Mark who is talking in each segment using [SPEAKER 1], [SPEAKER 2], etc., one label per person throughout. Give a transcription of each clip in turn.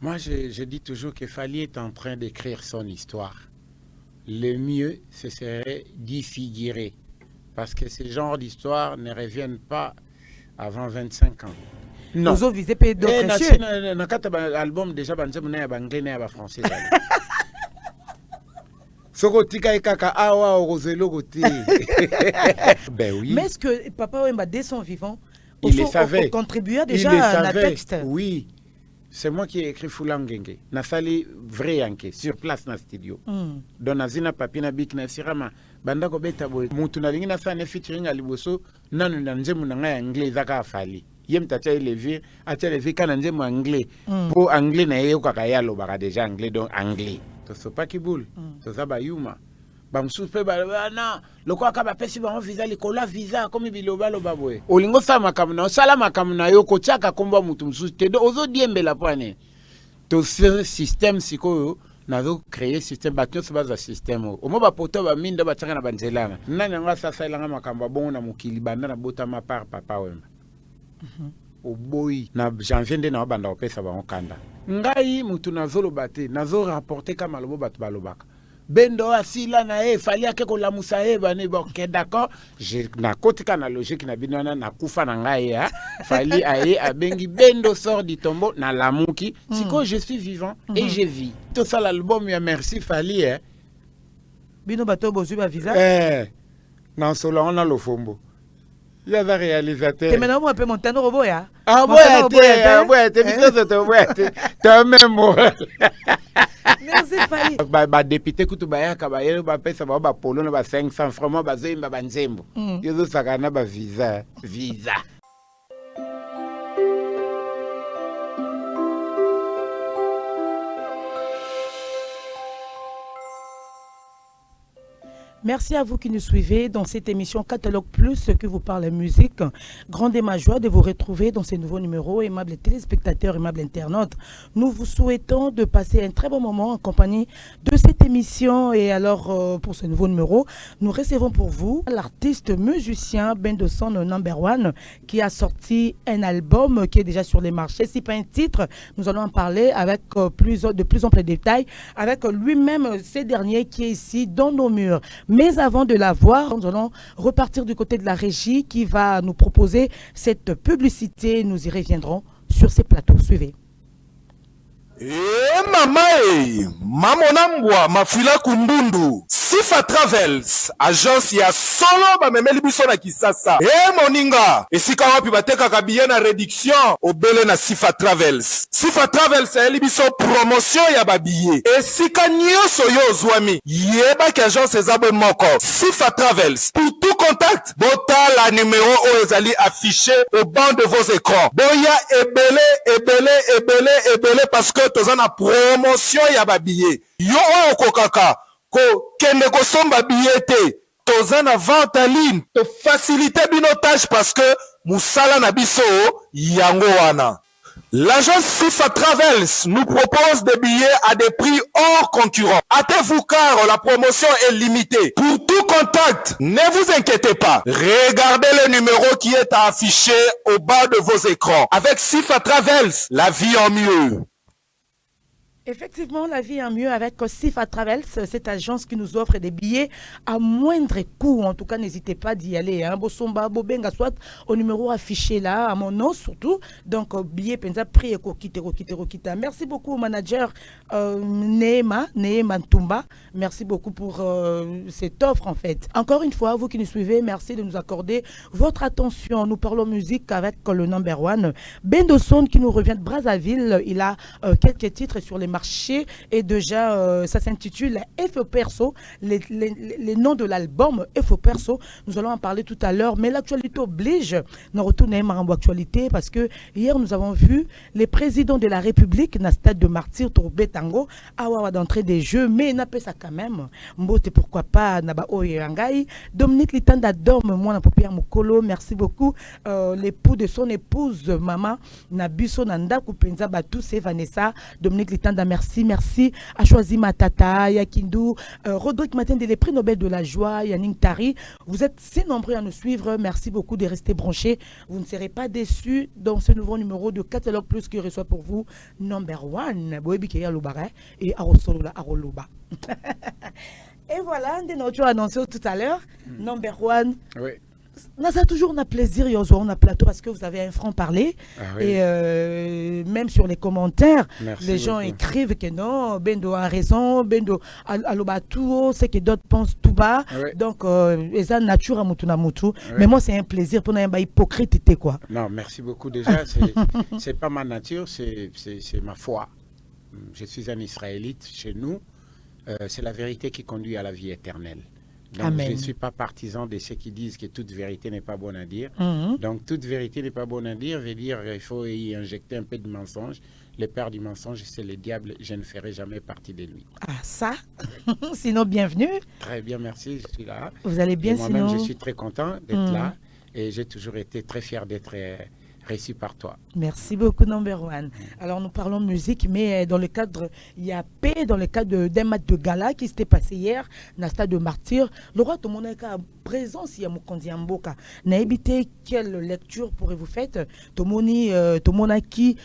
[SPEAKER 1] Moi, je dis toujours que Fally est en train d'écrire son histoire. Le mieux, ce serait d'y figurer. Parce que ce genre d'histoire ne reviennent pas avant 25 ans. Non.
[SPEAKER 2] Vous avez visé pays d'autres
[SPEAKER 1] cieux. Dans l'album, déjà, il y a anglais et français. Ben oui.
[SPEAKER 2] Mais est-ce que Papa Wemba, dès son vivant,
[SPEAKER 1] il le savait.
[SPEAKER 2] Contribuait déjà à un texte?
[SPEAKER 1] Oui. C'est moi qui ai écrit Fulangenge. Nasali vrai yanke sur place na studio. Don nazina papina bik na sirama banda ko beta boy. Mutu na lingi na sa ne featuring aliboso nanu na nzemu na nga anglais zaka Fally. Yem tata lever kana nzemu anglais. Po anglais na yeko kaya lo baka déjà anglais donc anglais. To so pa kibul. To za ba yuma. Ba msupe ba na lokwa ka ba pesi ba visa likola visa comme biloba lo babwe. Olingo sa makamuna osala makamuna yoko chaka komba mutu msusu te do ozo diembela pwane. To ce système sikoyo nazo créer système batyo se base système o mo ba poto ba minda ba tsaka na banzelana. Nani nga sasa ilanga makamba bongo na mukili banda na bota ma par Papa Wemba. Oboyi na janvier nde na banda opesa ba okanda. Ngai mutu nazolo bate nazo rapporter kama lobo batu balobaka. Bendo asila na Fally ake ko lamusa bani ok d'accord je na kotika na logique na binana na kufa na ngai ya Fally abengi Bendo sort du tombeau na lamuki siko je suis vivant et je vis tout ça l'album ya merci Fally
[SPEAKER 2] bino bato bozu ba visa
[SPEAKER 1] na solo on a le fombo il y a un réalisateur
[SPEAKER 2] et maintenant moi peut monter no robot ya
[SPEAKER 1] boya te même
[SPEAKER 2] merci Fally.
[SPEAKER 1] Ba député kutu bayaka ba yelo ba pesa ba polo na ba 500 francs ba zemba ba nzembo. Yezo sakana ba visa.
[SPEAKER 2] Merci à vous qui nous suivez dans cette émission Catalogue Plus que vous parle musique. Grande est ma joie de vous retrouver dans ces nouveaux numéros. Aimables téléspectateurs, aimables internautes, nous vous souhaitons de passer un très bon moment en compagnie de cette émission. Et alors, pour ce nouveau numéro, nous recevons pour vous l'artiste musicien Bendo Son No.1 qui a sorti un album qui est déjà sur les marchés. Si pas un titre, nous allons en parler avec de plus amples détails avec lui-même, ce dernier qui est ici dans nos murs. Mais avant de la voir, nous allons repartir du côté de la régie qui va nous proposer cette publicité. Nous y reviendrons sur ces plateaux. Suivez.
[SPEAKER 3] Mamonambwa mafila kumbundu Sifa Travels agence ya solo bamemeli biso na Kisasa moninga esika wapi bateka kabiye na réduction obele na Sifa Travels. Sifa Travels eli biso promotion ya babiye esika nyonso yo zwami yeba ki agence ezabwe moko Sifa Travels. Pour tout contact bota la numéro o ezali affiché au bas de vos écrans. Boya ebele parce que tozana promotion ya babiye yo okokaka ko kende ko somba billet tozana vente en ligne to faciliter binotage parce que musala na biso yango wana. L'agence Sifa Travels nous propose des billets à des prix hors concurrents. Hâtez-vous car la promotion est limitée. Pour tout contact, ne vous inquiétez pas. Regardez le numéro qui est affiché au bas de vos écrans. Avec Sifa Travels, la vie en mieux.
[SPEAKER 2] Effectivement, la vie est mieux avec Sifa Travels, cette agence qui nous offre des billets à moindre coût. En tout cas, n'hésitez pas d'y aller. Bosomba, Bobenga, soit au numéro affiché là, à mon nom surtout. Donc, billet, penza, prix et Rokita. Merci beaucoup au manager Neema Ntumba. Merci beaucoup pour cette offre en fait. Encore une fois, vous qui nous suivez, merci de nous accorder votre attention. Nous parlons musique avec le No.1. Bendo Son qui nous revient de Brazzaville. Il a quelques titres sur les marché et déjà ça s'intitule F Perso, les noms de l'album F Perso, nous allons en parler tout à l'heure, mais l'actualité oblige, nous retournons à l'actualité parce que hier nous avons vu les présidents de la République na stade de Martyr Tourbé Tango awa d'entrée des jeux, mais n'a pas ça quand même mbote pourquoi pas naba oyangai Dominique Litanda Dom moi na Popia Mukolo, merci beaucoup l'époux de son épouse maman na biso nanda kupenza batu c'est Vanessa Dominique Litanda merci, merci à Choisi Matata, Yakindu, Rodrigue Matin des prix Nobel de la joie, Yannick Tari. Vous êtes si nombreux à nous suivre. Merci beaucoup de rester branchés. Vous ne serez pas déçus dans ce nouveau numéro de Catalogue Plus qui reçoit pour vous Number One. Et Arosolola Aroloba. Et voilà, nous avons annoncé tout à l'heure, Number One.
[SPEAKER 1] Oui.
[SPEAKER 2] On a toujours un plaisir, on a plateau parce que vous avez un franc-parler.
[SPEAKER 1] Ah oui.
[SPEAKER 2] Et même sur les commentaires,
[SPEAKER 1] Merci
[SPEAKER 2] les gens
[SPEAKER 1] beaucoup.
[SPEAKER 2] écrivent que non, Bendo a raison, Bendo aloba tout, c'est que d'autres pensent tout bas.
[SPEAKER 1] Oui.
[SPEAKER 2] Donc, ça nature à mutuna mutu.
[SPEAKER 1] Oui.
[SPEAKER 2] Mais moi, c'est un plaisir pour nous, hypocrite, quoi.
[SPEAKER 1] Non, merci beaucoup déjà. C'est pas ma nature, c'est ma foi. Je suis un Israélite chez nous. C'est la vérité qui conduit à la vie éternelle. Donc,
[SPEAKER 2] Amen.
[SPEAKER 1] je ne suis pas partisan de ceux qui disent que toute vérité n'est pas bonne à dire.
[SPEAKER 2] Mhm.
[SPEAKER 1] Donc, toute vérité n'est pas bonne à dire, veut dire qu'il faut y injecter un peu de mensonge. Le père du mensonge, c'est le diable. Je ne ferai jamais partie de lui.
[SPEAKER 2] Ah, ça. Sinon, bienvenue.
[SPEAKER 1] Très bien, merci. Je suis là.
[SPEAKER 2] Vous allez bien,
[SPEAKER 1] Et moi-même,
[SPEAKER 2] sinon.
[SPEAKER 1] je suis très content d'être là. Et j'ai toujours été très fier d'être reçu par toi.
[SPEAKER 2] Merci beaucoup, Number One. Alors, nous parlons musique, mais dans le cadre, il y a paix, dans le cadre d'un match de gala qui s'était passé hier, dans le stade de Martyr. Le roi, tout le monde a présence, il y a Mokondi Mboka. N'a évité quelle lecture pourrez-vous faire? Tout le monde a qui,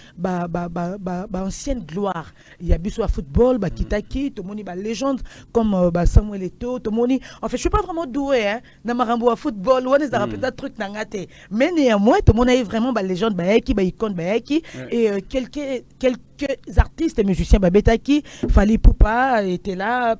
[SPEAKER 2] ancienne gloire. Il y a Bissou à football, Kitaki, tout le monde a légende comme Samuel Eto'o, tout le monde. En fait, je ne suis pas vraiment doué, hein, dans Marambo à football, ou on est peut-être truc n'angate. Mais néanmoins, tout le monde a vraiment légende, icône, et quelques artistes et musiciens, Betaki, Fali Poupa était là,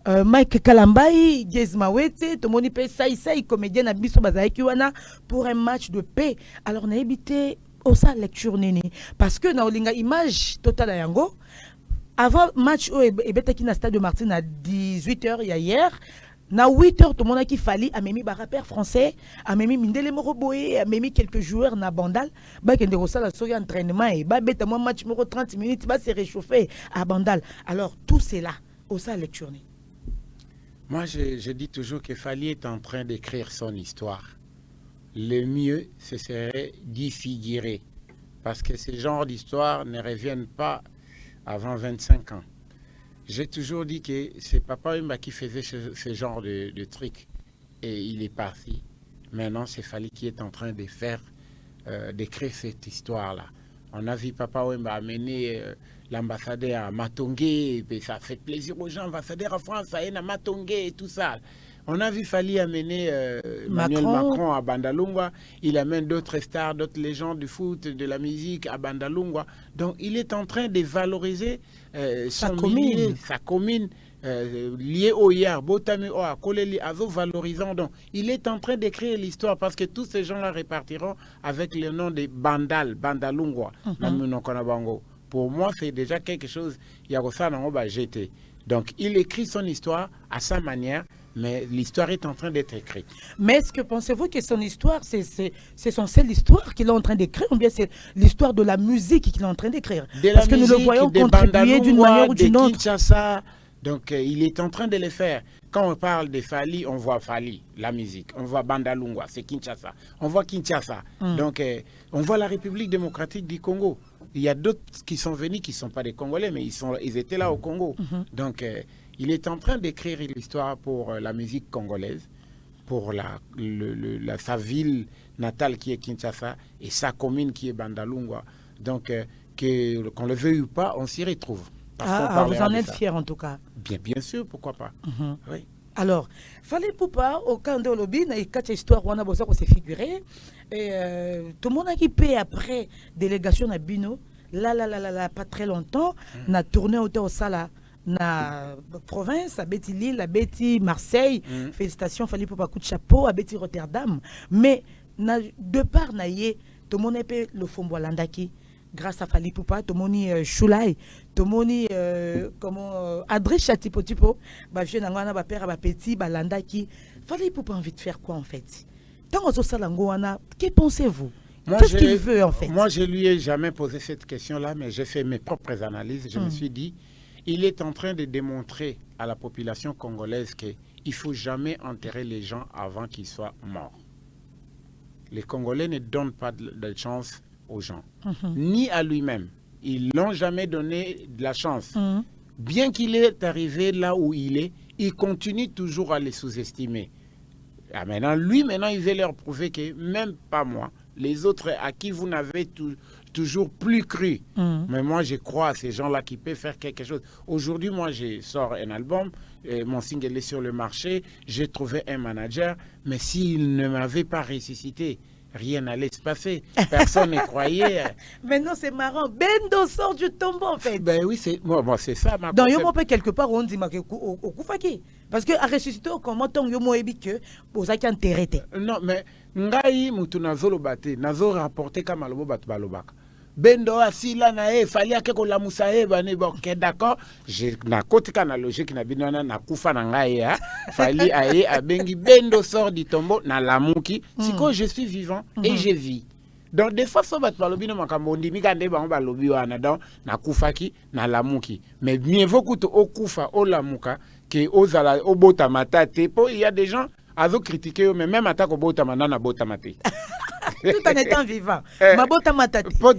[SPEAKER 2] Mike Kalambai, Gez Mawete, tout le monde peut ça, comédien à Bisso Bazaikiwana pour un match de paix. Alors, on a évité sa lecture néné. Parce que dans l'image totale à Yango, avant match, et Betaki na stade de Martin à 18h hier. Na 8h, tout le monde qui fallait, a mis un rappeur français, a mis Mindele Moroboé, a mis quelques joueurs na Bandal, bah qui ont fait entraînement et bah bête moi match 30 minutes, bah c'est réchauffé à Bandal. Alors tout c'est là, au ça lecture.
[SPEAKER 1] Moi, je dis toujours que Fali est en train d'écrire son histoire. Le mieux, ce serait d'y figurer, parce que ce genre d'histoire ne reviennent pas avant 25 ans. J'ai toujours dit que c'est Papa Wemba qui faisait ce genre de trucs et il est parti. Maintenant, c'est Fali qui est en train de faire, d'écrire cette histoire-là. On a vu Papa Wemba amener l'ambassadeur à Matongé, et ça fait plaisir aux gens, l'ambassadeur en France, ça est à Matongé et tout ça. On a vu Fali amener Emmanuel Macron à Bandalungwa. Il amène d'autres stars, d'autres légendes du foot, de la musique à Bandalungwa. Donc, il est en train de valoriser sa commune liée au Yar, Botami, Koleli, Azo, valorisant. Donc, il est en train d'écrire l'histoire parce que tous ces gens-là répartiront avec le nom de Bandalungwa. Pour moi, c'est déjà quelque chose. Donc, il écrit son histoire à sa manière. Mais l'histoire est en train d'être écrite.
[SPEAKER 2] Mais est-ce que pensez-vous que son histoire, c'est son seule histoire qu'il est en train d'écrire, ou bien c'est l'histoire de la musique qu'il est en train d'écrire? Parce que nous le voyons contribuer d'une manière ou d'une autre.
[SPEAKER 1] Kinshasa, donc il est en train de le faire. Quand on parle de Fali, on voit Fali, la musique. On voit Bandalungwa, c'est Kinshasa. On voit Kinshasa. Donc on voit la République démocratique du Congo. Il y a d'autres qui sont venus qui ne sont pas des Congolais, mais ils étaient là au Congo. Donc il est en train d'écrire l'histoire pour la musique congolaise, pour sa ville natale qui est Kinshasa et sa commune qui est Bandalungwa. Donc, qu'on le veuille ou pas, on s'y retrouve.
[SPEAKER 2] Vous en êtes fiers en tout cas.
[SPEAKER 1] Bien sûr, pourquoi pas. Oui.
[SPEAKER 2] Alors, Fali Poupa, au camp de Lobby, il y a une histoire où on a besoin de se figurer. Et tout le monde a équipé après délégation à Bino. Là, pas très longtemps, on a tourné au Sala. Na province, à Betty Lille, à Betty Marseille, félicitations, Fali Poupa, coup de chapeau, à Betty Rotterdam. Mais de part, tout le monde a fait le Fombo Landaki, grâce à Fali Poupa, tout le monde Choulai, tout le monde comment Adré Chatipo, je n'ai père à Petit, Landaki. Fali Poupa envie de faire quoi en fait? Tant que ça, que pensez-vous? Qu'est-ce qu'il veut en fait?
[SPEAKER 1] Moi, je lui ai jamais posé cette question-là, mais j'ai fait mes propres analyses. Je me suis dit, il est en train de démontrer à la population congolaise qu'il ne faut jamais enterrer les gens avant qu'ils soient morts. Les Congolais ne donnent pas de chance aux gens, ni à lui-même. ils l'ont jamais donné de la chance. Bien qu'il est arrivé là où il est, il continue toujours à les sous-estimer. Ah, maintenant, il veut leur prouver que même pas moi, les autres à qui vous n'avez toujours plus cru. Mais moi, je crois à ces gens-là qui peuvent faire quelque chose. Aujourd'hui, moi, je sors un album, mon single est sur le marché, j'ai trouvé un manager, mais s'il ne m'avait pas ressuscité, rien n'allait se passer. Personne ne croyait.
[SPEAKER 2] Maintenant, c'est marrant. Bendo sort du tombeau, en fait.
[SPEAKER 1] Ben oui, c'est ça ma
[SPEAKER 2] dans Yomo, quelque part, on dit au Koufaki. Parce que à ressusciter, comment on Yomo ebi que vous avez enterré.
[SPEAKER 1] Non, mais Ngai Mutuna Zolo Bate, Nazo rapporté comme Alobo Batbalobaka. Bendo asila na fallait que la musae bane ok d'accord j'ai na kotika na logique na binana na kufa na ngai ya fallait aye abengi Bendo sort du tombeau na lamuki siko je suis vivant et je vis. Donc des fois so bat balobi no makambo ndimi kande ba balobi wana donc na kufaki na lamuki mais mieux vaut que okufa o lamuka que ozala obota matate po il y a des gens azo critiquer mais même attaque obota manana bota maté.
[SPEAKER 2] Tout en étant vivant. Mabota matati.
[SPEAKER 1] Donc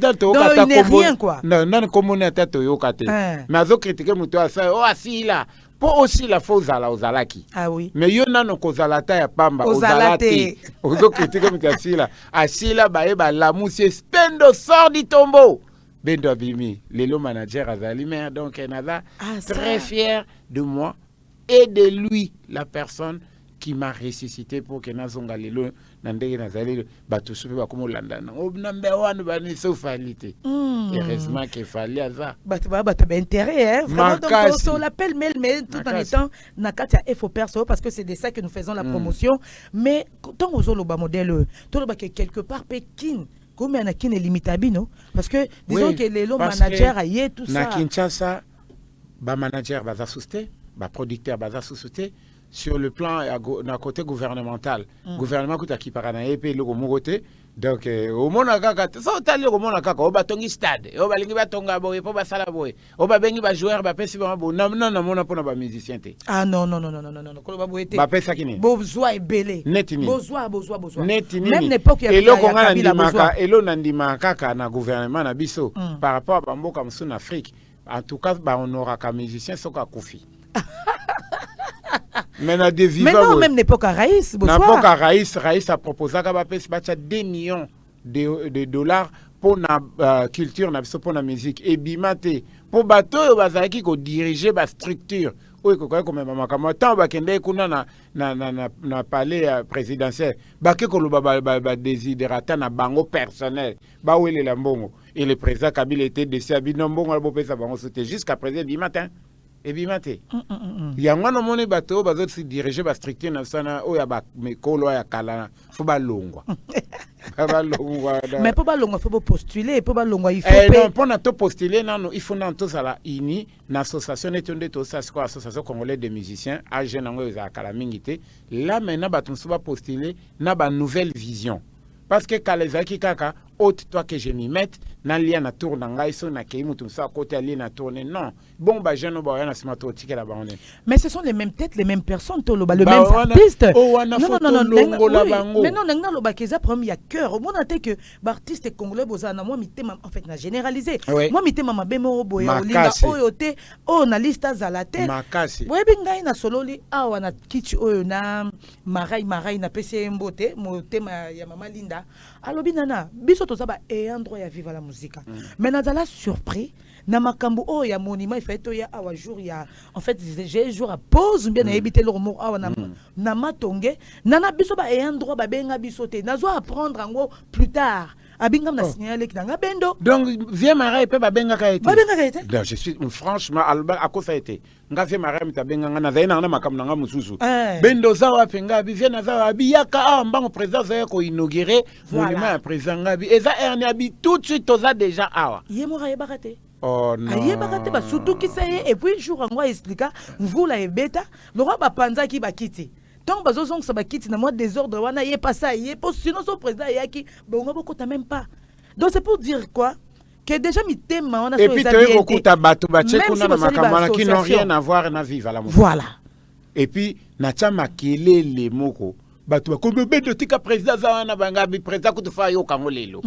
[SPEAKER 2] il n'est rien quoi.
[SPEAKER 1] Non, non, comme on est à Toyokate. Mais azo critiquer muto asa oh asi là. Pour aussi la fausse à la ozalaki.
[SPEAKER 2] Ah oui.
[SPEAKER 1] Mais yo nano kozalata ya pamba ozalate. Ozo critiquer muto asi là. Asi là ba eba la musie Bendo sort du tombeau. Bendo abimi, lelo manager azali mais donc Nada très fier de moi et de lui la personne qui m'a ressuscité pour que nazonga lelo nandege nazali batusupe bakomo landana number 1 bani sofalité heureusement qu'il fallait ça
[SPEAKER 2] batu intérêt hein vraiment donc on l'appelle mais tout en étant nakati ya FO perso parce que c'est de ça que nous faisons la promotion mais tant ozolo ba modèle to lo ba quelque part Pékin comme un kin est limitabi non parce que disons que les manager aye tout ça
[SPEAKER 1] na Kinshasa ba manager baza sousté ba producteur baza sousté. Sur le plan d'un côté gouvernemental, gouvernement qui parle dans les pays donc au monde kaka ça tali au monde kaka oba tongi stade oba lingi ba tonga boye po ba sala boye oba bengi ba joueur ba pesi ba bo non mona pona ba musicien te
[SPEAKER 2] ah non ko ba boye te
[SPEAKER 1] ba pesa kini
[SPEAKER 2] bozwa ebele
[SPEAKER 1] netini
[SPEAKER 2] bozwa
[SPEAKER 1] netini
[SPEAKER 2] même l'époque ya
[SPEAKER 1] elo nandima kaka na gouvernement na biso par rapport à bamboka musu na Afrique en tout cas ba on aura ka musicien soka kufi. Mais
[SPEAKER 2] non, même l'époque à Raïs,
[SPEAKER 1] l'époque à Raïs a proposé à 2 millions de dollars pour la culture, pour la musique. Et bimate, pour bateau, bazaki ko diriger la structure. Oui, comme maman, tant bakende kuna na palais présidentiel, baké ko ba désiderata na bango personnel, ba wele la mbongo. Et le président Kabila était décédé, binombo ngalo pesa bango c'était jusqu'à présent bimatin. Et bimate. Il y a un moment où bateau bazo se diriger ba structure na sana o ya ba mekolo ya kala faut ba longwa.
[SPEAKER 2] Mais pour ba longwa faut postuler, pour ba longwa il faut
[SPEAKER 1] non pour na to postuler non il faut nan to sala ini na association etonde to ça quoi association congolaise de musiciens a jeune ngo za kala mingité là maintenant bato so ba postuler na ba nouvelle vision. Parce que quand les aki kaka haute toi que je m'y mette na lia na tour na ngai so na kei mutu sa côté ali na tourner non bon ba jeune ba na sima to tike la bande
[SPEAKER 2] mais ce sont les mêmes têtes les mêmes personnes to le même artiste non mais non ngalo ba keza premier ya cœur au monde te que artiste congolais bozana moi mitema en fait na généralisé moi mitema mabemo boya olinga oyo te o na liste zalate
[SPEAKER 1] makasi
[SPEAKER 2] boye bingai na sololi awa na kichi oyo na marai na pese mbote motema ya mama Linda alobi nana biso to saba et endroit ya vivre la musique mais nazala surpris na makambo o ya monument fait ya awa jour ya en fait j'ai jour à pause bien na habiter le mot awa na matonge nana biso ba et endroit ba benga biso te nazo apprendre ngo plus tard abingam na signaler ki nga Bendo
[SPEAKER 1] donc vieux marais pe ba benga ka été
[SPEAKER 2] donc
[SPEAKER 1] je suis franchement alba à quoi ça a été nga vieux marais mita benga na zaina na makam na nga mususu Bendo zawa penga bi vieux na zawa bi yaka mbango président za ko inaugurer monument ya président ngabi eza erni abi tout de suite toza déjà awa
[SPEAKER 2] yemo ra yebakate
[SPEAKER 1] oh non
[SPEAKER 2] aye bakate ba surtout ki saye et puis jour ngo explica mvula ebeta le roi ba panza ki bakiti. Donc, bazozong sabakiti na moi désordre wana yé pas ça yé pour sinon son président yaki bon on même pas. Donc c'est pour dire quoi que déjà mi thème on a
[SPEAKER 1] et puis tu es beaucoup ta bato bache kuna na makamana qui n'ont rien à voir na vivre à la musique.
[SPEAKER 2] Voilà.
[SPEAKER 1] Et puis na tcha makele les moko bato bakomi bedo tika président za wana bangabi président kutufa yo kango lelo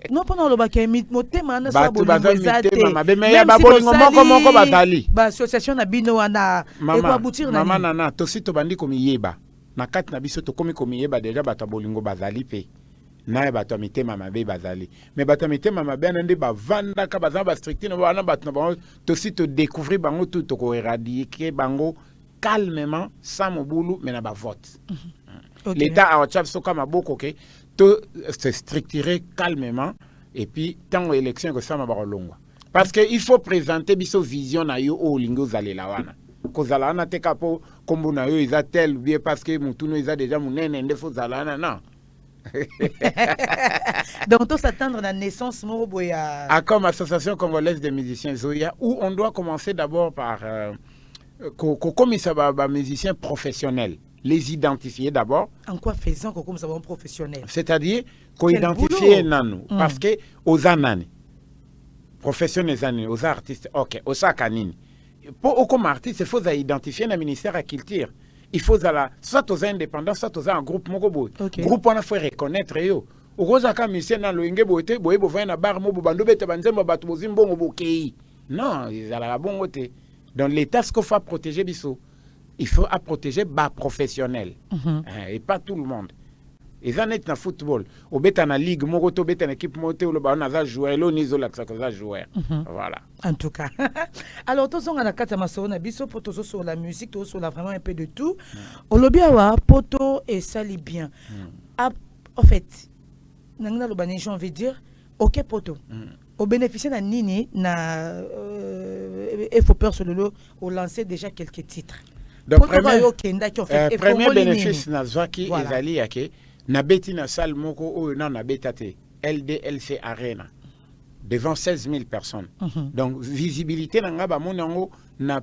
[SPEAKER 2] non pendant le bac motema na sa
[SPEAKER 1] bato
[SPEAKER 2] bolingo
[SPEAKER 1] bazamite
[SPEAKER 2] ezate
[SPEAKER 1] mama be me ba bolingo moko bazali
[SPEAKER 2] ba association na bino wana eko aboutir na
[SPEAKER 1] mama nana tosi to bandi komi yeba na kati na biso to komi yeba déjà bato bolingo bazali pe na bato mitema mabe bazali mais bato mitema mabe nande bavanda ka bazaba ba stricti na wana bato na bango tosi to découvrir bango tout to ko éradiquer bango calmement sans mobulu mais na ba vote l'état a chap soka maboko ke to se structurer calmement et puis tant élection que ça ma balongwa parce que il faut présenter biso vision na yo o lingo zalela wana kozala wana te kapo kombo na yo isa tel bien parce que mutuno isa déjà munene ndefo zalana non.
[SPEAKER 2] Donc, on s'attendre à la naissance Moroboya.
[SPEAKER 1] Comme association congolaise des musiciens Zoya, où on doit commencer d'abord par comme ça va musiciens professionnels, les identifier d'abord.
[SPEAKER 2] En quoi faisant comme ça va professionnel?
[SPEAKER 1] C'est-à-dire qu'on identifie nano parce que aux anani professionnels anani, aux artistes, ok, aux sakanini. Pour comme artiste, il faut identifier le ministère à culture. Il faut soit aux indépendants, soit aux un groupe mokobo. Groupe on a fait reconnaître yo. Okoza ka musicien na loinge bote boye bo na bar mo bando bete banzemba batu bozimbo ngobokei. Non, ils ala la bon côté. Donc l'état ce qu'il faut protéger biso. Il faut protéger bas professionnels et pas tout le monde. Ils en est dans football. Au beta na ligue moko to beta na équipe moté ou le ba na za jouer lo nizo la ça joueur. Voilà.
[SPEAKER 2] En tout cas. Alors tous on a la carte maso na biso poto sur la musique, tous sur la vraiment un peu de tout. Au lobby awa poto et sali bien. En fait, nangna lo bani on veut dire OK poto. Au bénéficier na nini na faut peur sur le lot au lancer déjà quelques titres.
[SPEAKER 1] Donc premier bénéfice na zwaki ezali yake na beti na salle moko o na betate LDLC Arena devant 16 000 personnes. Donc visibilité na nga ba monango na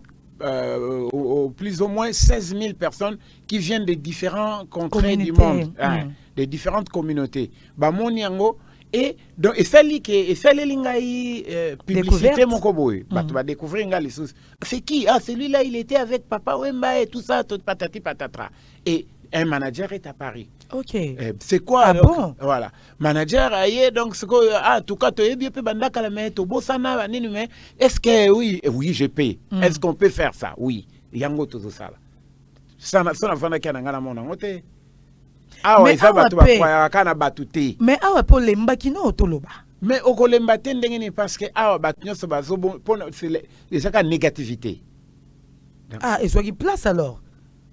[SPEAKER 1] plus ou moins 16 000 personnes qui viennent de différents contrées du monde, de différentes communautés. Ba monango et donc et celle lingai publicité mon koboy tu vas découvrir ngali sous c'est qui celui-là il était avec Papa Wemba et tout ça tout patati patatra et un manager est à Paris.
[SPEAKER 2] OK.
[SPEAKER 1] C'est quoi
[SPEAKER 2] alors, bon?
[SPEAKER 1] Voilà. Manager aye donc ce que en tout cas tu es bien banda kala mais to bosana nini mais est-ce que oui je paye. Est-ce qu'on peut faire ça? Oui. Yango tout ça là. Ça na vanda kana ngala mona ngote.
[SPEAKER 2] Mais awa pour les mbakino toloba.
[SPEAKER 1] Mais au kolemba tendengeni parce que awa batnyo so bazo pour les aka négativité.
[SPEAKER 2] Et soit qui place alors.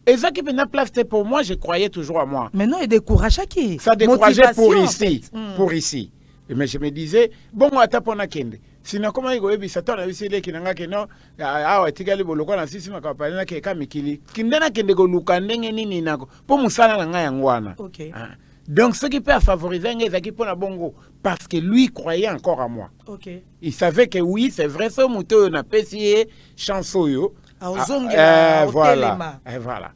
[SPEAKER 1] Et ça qui prend place pour moi, je croyais toujours à moi.
[SPEAKER 2] Mais non, il décourage qui.
[SPEAKER 1] Ça décourageait pour ici, pour ici. Mais je me disais bon on tape on a kende. Sinon comment il go ebi satan na bisele kinanga keno awa tigali boloko na sisi makapana na ke kamikili. Kindena kende go luka ndenge nini nako. Po musala na nga yangwana.
[SPEAKER 2] OK.
[SPEAKER 1] Donc ce qui peut favoriser Ngezaki pour la bongo parce que lui croyait encore à moi.
[SPEAKER 2] OK.
[SPEAKER 1] Il savait que oui, c'est vrai ce mouton na pesier chanson yo.
[SPEAKER 2] Voilà.
[SPEAKER 1] Et voilà.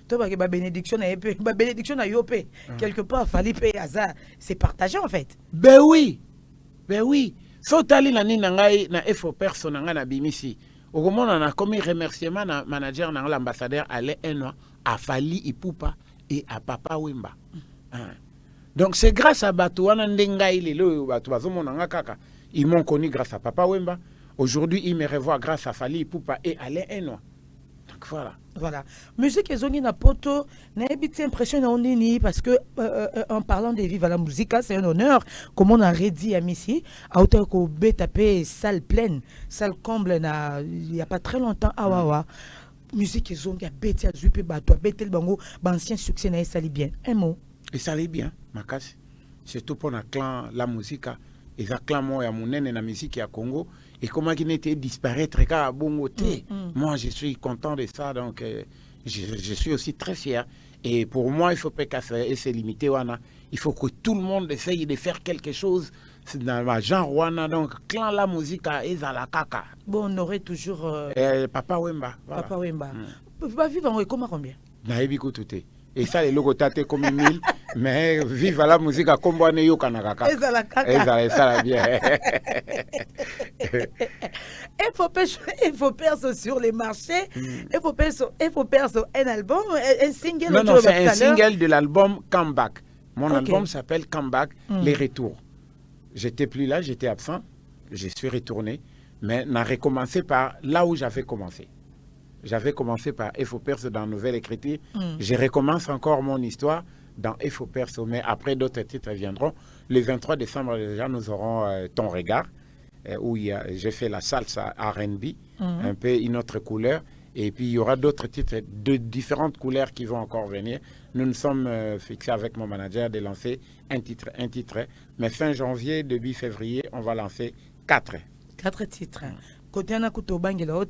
[SPEAKER 2] Toi ba bénédiction na épée, ba bénédiction na yopé. Quelque part fallait payer hasard, c'est partagé en fait.
[SPEAKER 1] Ben oui. Ben oui. So tali na nina ngai na effort personnel na bimisi. Au moment on a commis remerciement na manager na l'ambassadeur Alain Enoa a Fali Ipupa et à Papa Wemba. Donc c'est grâce à Batouana Ndengai lelo Batouazomona kaka. Ils m'ont connu grâce à Papa Wemba. Aujourd'hui, ils me revoient grâce à Fali Ipupa et Alain Enoa. Donc voilà.
[SPEAKER 2] Voilà. Musique ezongi na poto na ebiti impression na ondini parce que en parlant de vivre à la musique, c'est un honneur comme on a redit à Missy à hauteur ko betapé salle pleine, salle comble na il y a pas très longtemps awawa. Musique ezongi a beti a zupe bato a betel bango ancien succès na sali bien. Un mot.
[SPEAKER 1] Et ça allait bien, makasi. Surtout pour la clan la musique et ça clan moi ya monene na musique ya Congo. Et comment il n'était disparaître car bon côté. Moi, je suis content de ça, donc je suis aussi très fier. Et pour moi, il faut pas qu'à se limiter. Il faut que tout le monde essaye de faire quelque chose dans le genre Wana. Donc, clan la musique à la kaka.
[SPEAKER 2] Bon, on aurait toujours.
[SPEAKER 1] Papa Wemba. Voilà.
[SPEAKER 2] Papa Wemba. Va vivre en combien?
[SPEAKER 1] Naïbiku tout est. Et ça, les logos tate comme 1000. Mais vive la musique à Komboane Yokanaka.
[SPEAKER 2] Et ça la kaka.
[SPEAKER 1] Et ça la bien.
[SPEAKER 2] Et il faut perso sur les marchés, il faut perso un album, un single.
[SPEAKER 1] Non, c'est un single de l'album Comeback. Mon album s'appelle Comeback, les retours. J'étais plus là, j'étais absent, je suis retourné, mais on a recommencé par là où j'avais commencé. J'avais commencé par Il faut perso dans Nouvelle Écriture. Je recommence encore mon histoire dans Il faut perso, mais après d'autres titres viendront. Le 23 décembre, déjà, nous aurons Ton regard, où j'ai fait la salsa R&B, un peu une autre couleur. Et puis, il y aura d'autres titres de différentes couleurs qui vont encore venir. Nous nous sommes fixés avec mon manager de lancer un titre. Mais fin janvier, début février, on va lancer 4.
[SPEAKER 2] 4 titres. Côté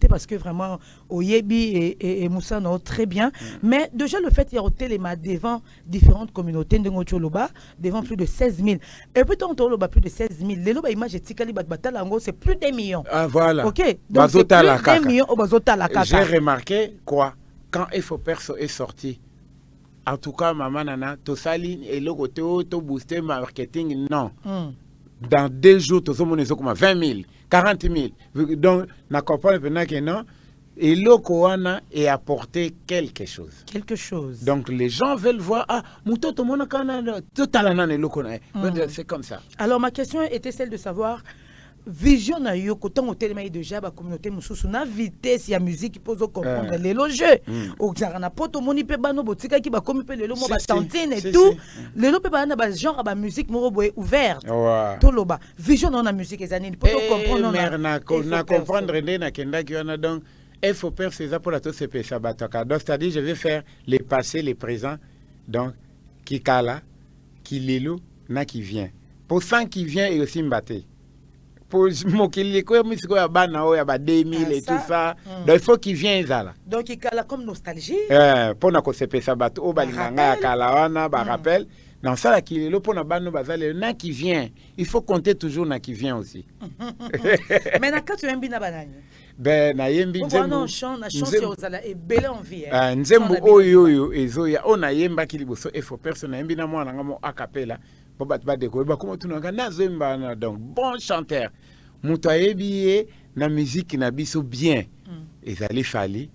[SPEAKER 2] parce que vraiment, Oyebi et Moussa n'ont très bien. Mais déjà, le fait qu'il y a au téléma devant différentes communautés, devant plus de 16 000. Et puis, on a plus de 16 000. Les loba image c'est plus d'1 million.
[SPEAKER 1] Ah, voilà.
[SPEAKER 2] Ok. Donc, c'est plus d'1 million au Bazota la Kaka.
[SPEAKER 1] J'ai remarqué quoi? Quand Il faut perso est sorti, en tout cas, maman nana, to sali et le côté to booster marketing, non. Dans 2 jours, tout le monde est comme 20 000, 40 000. Donc, on comprend maintenant que non. Et le Koana est apporté quelque chose.
[SPEAKER 2] Quelque chose.
[SPEAKER 1] Donc, les gens veulent voir, c'est comme ça.
[SPEAKER 2] Alors, ma question était celle de savoir, vision na yo kotan hotel mai déjà ba communauté mususu na vitesse ya musique pose comprendre les loges au na poto moni pe bano botika ki ba komi pe lelo mo ba tantine et tout lelo pe bana ba genre ba musique mo boye ouverte to loba vision na musique ezani poto comprendre
[SPEAKER 1] na comprendre ndé na kenda ki wana donc il faut faire ces pour la tout se pesa bataka donc c'est-à-dire je vais faire les passés les présents donc qui kala qui lelo na qui vient pour 100 qui vient et aussi mbaté pour mokili ko musique ya bana o ya ba 2000 et tout ça donc il faut qu'il vienne là
[SPEAKER 2] donc il kala comme nostalgie
[SPEAKER 1] pour na ko sepesa bato o balinganga ya kala wana ba rappel dans ça là qui le pour na bano bazale na qui vient il faut compter toujours na qui vient aussi
[SPEAKER 2] mais na quand tu aimes bien banani
[SPEAKER 1] ben na yembi
[SPEAKER 2] nzembo na chance ozala et belle envie
[SPEAKER 1] nzembo oyo ezoya ona yemba kiliboso il faut personne yembi na mwana ngamo acapella donc bon chanteur muto ayebi na musique na biso bien ezali fali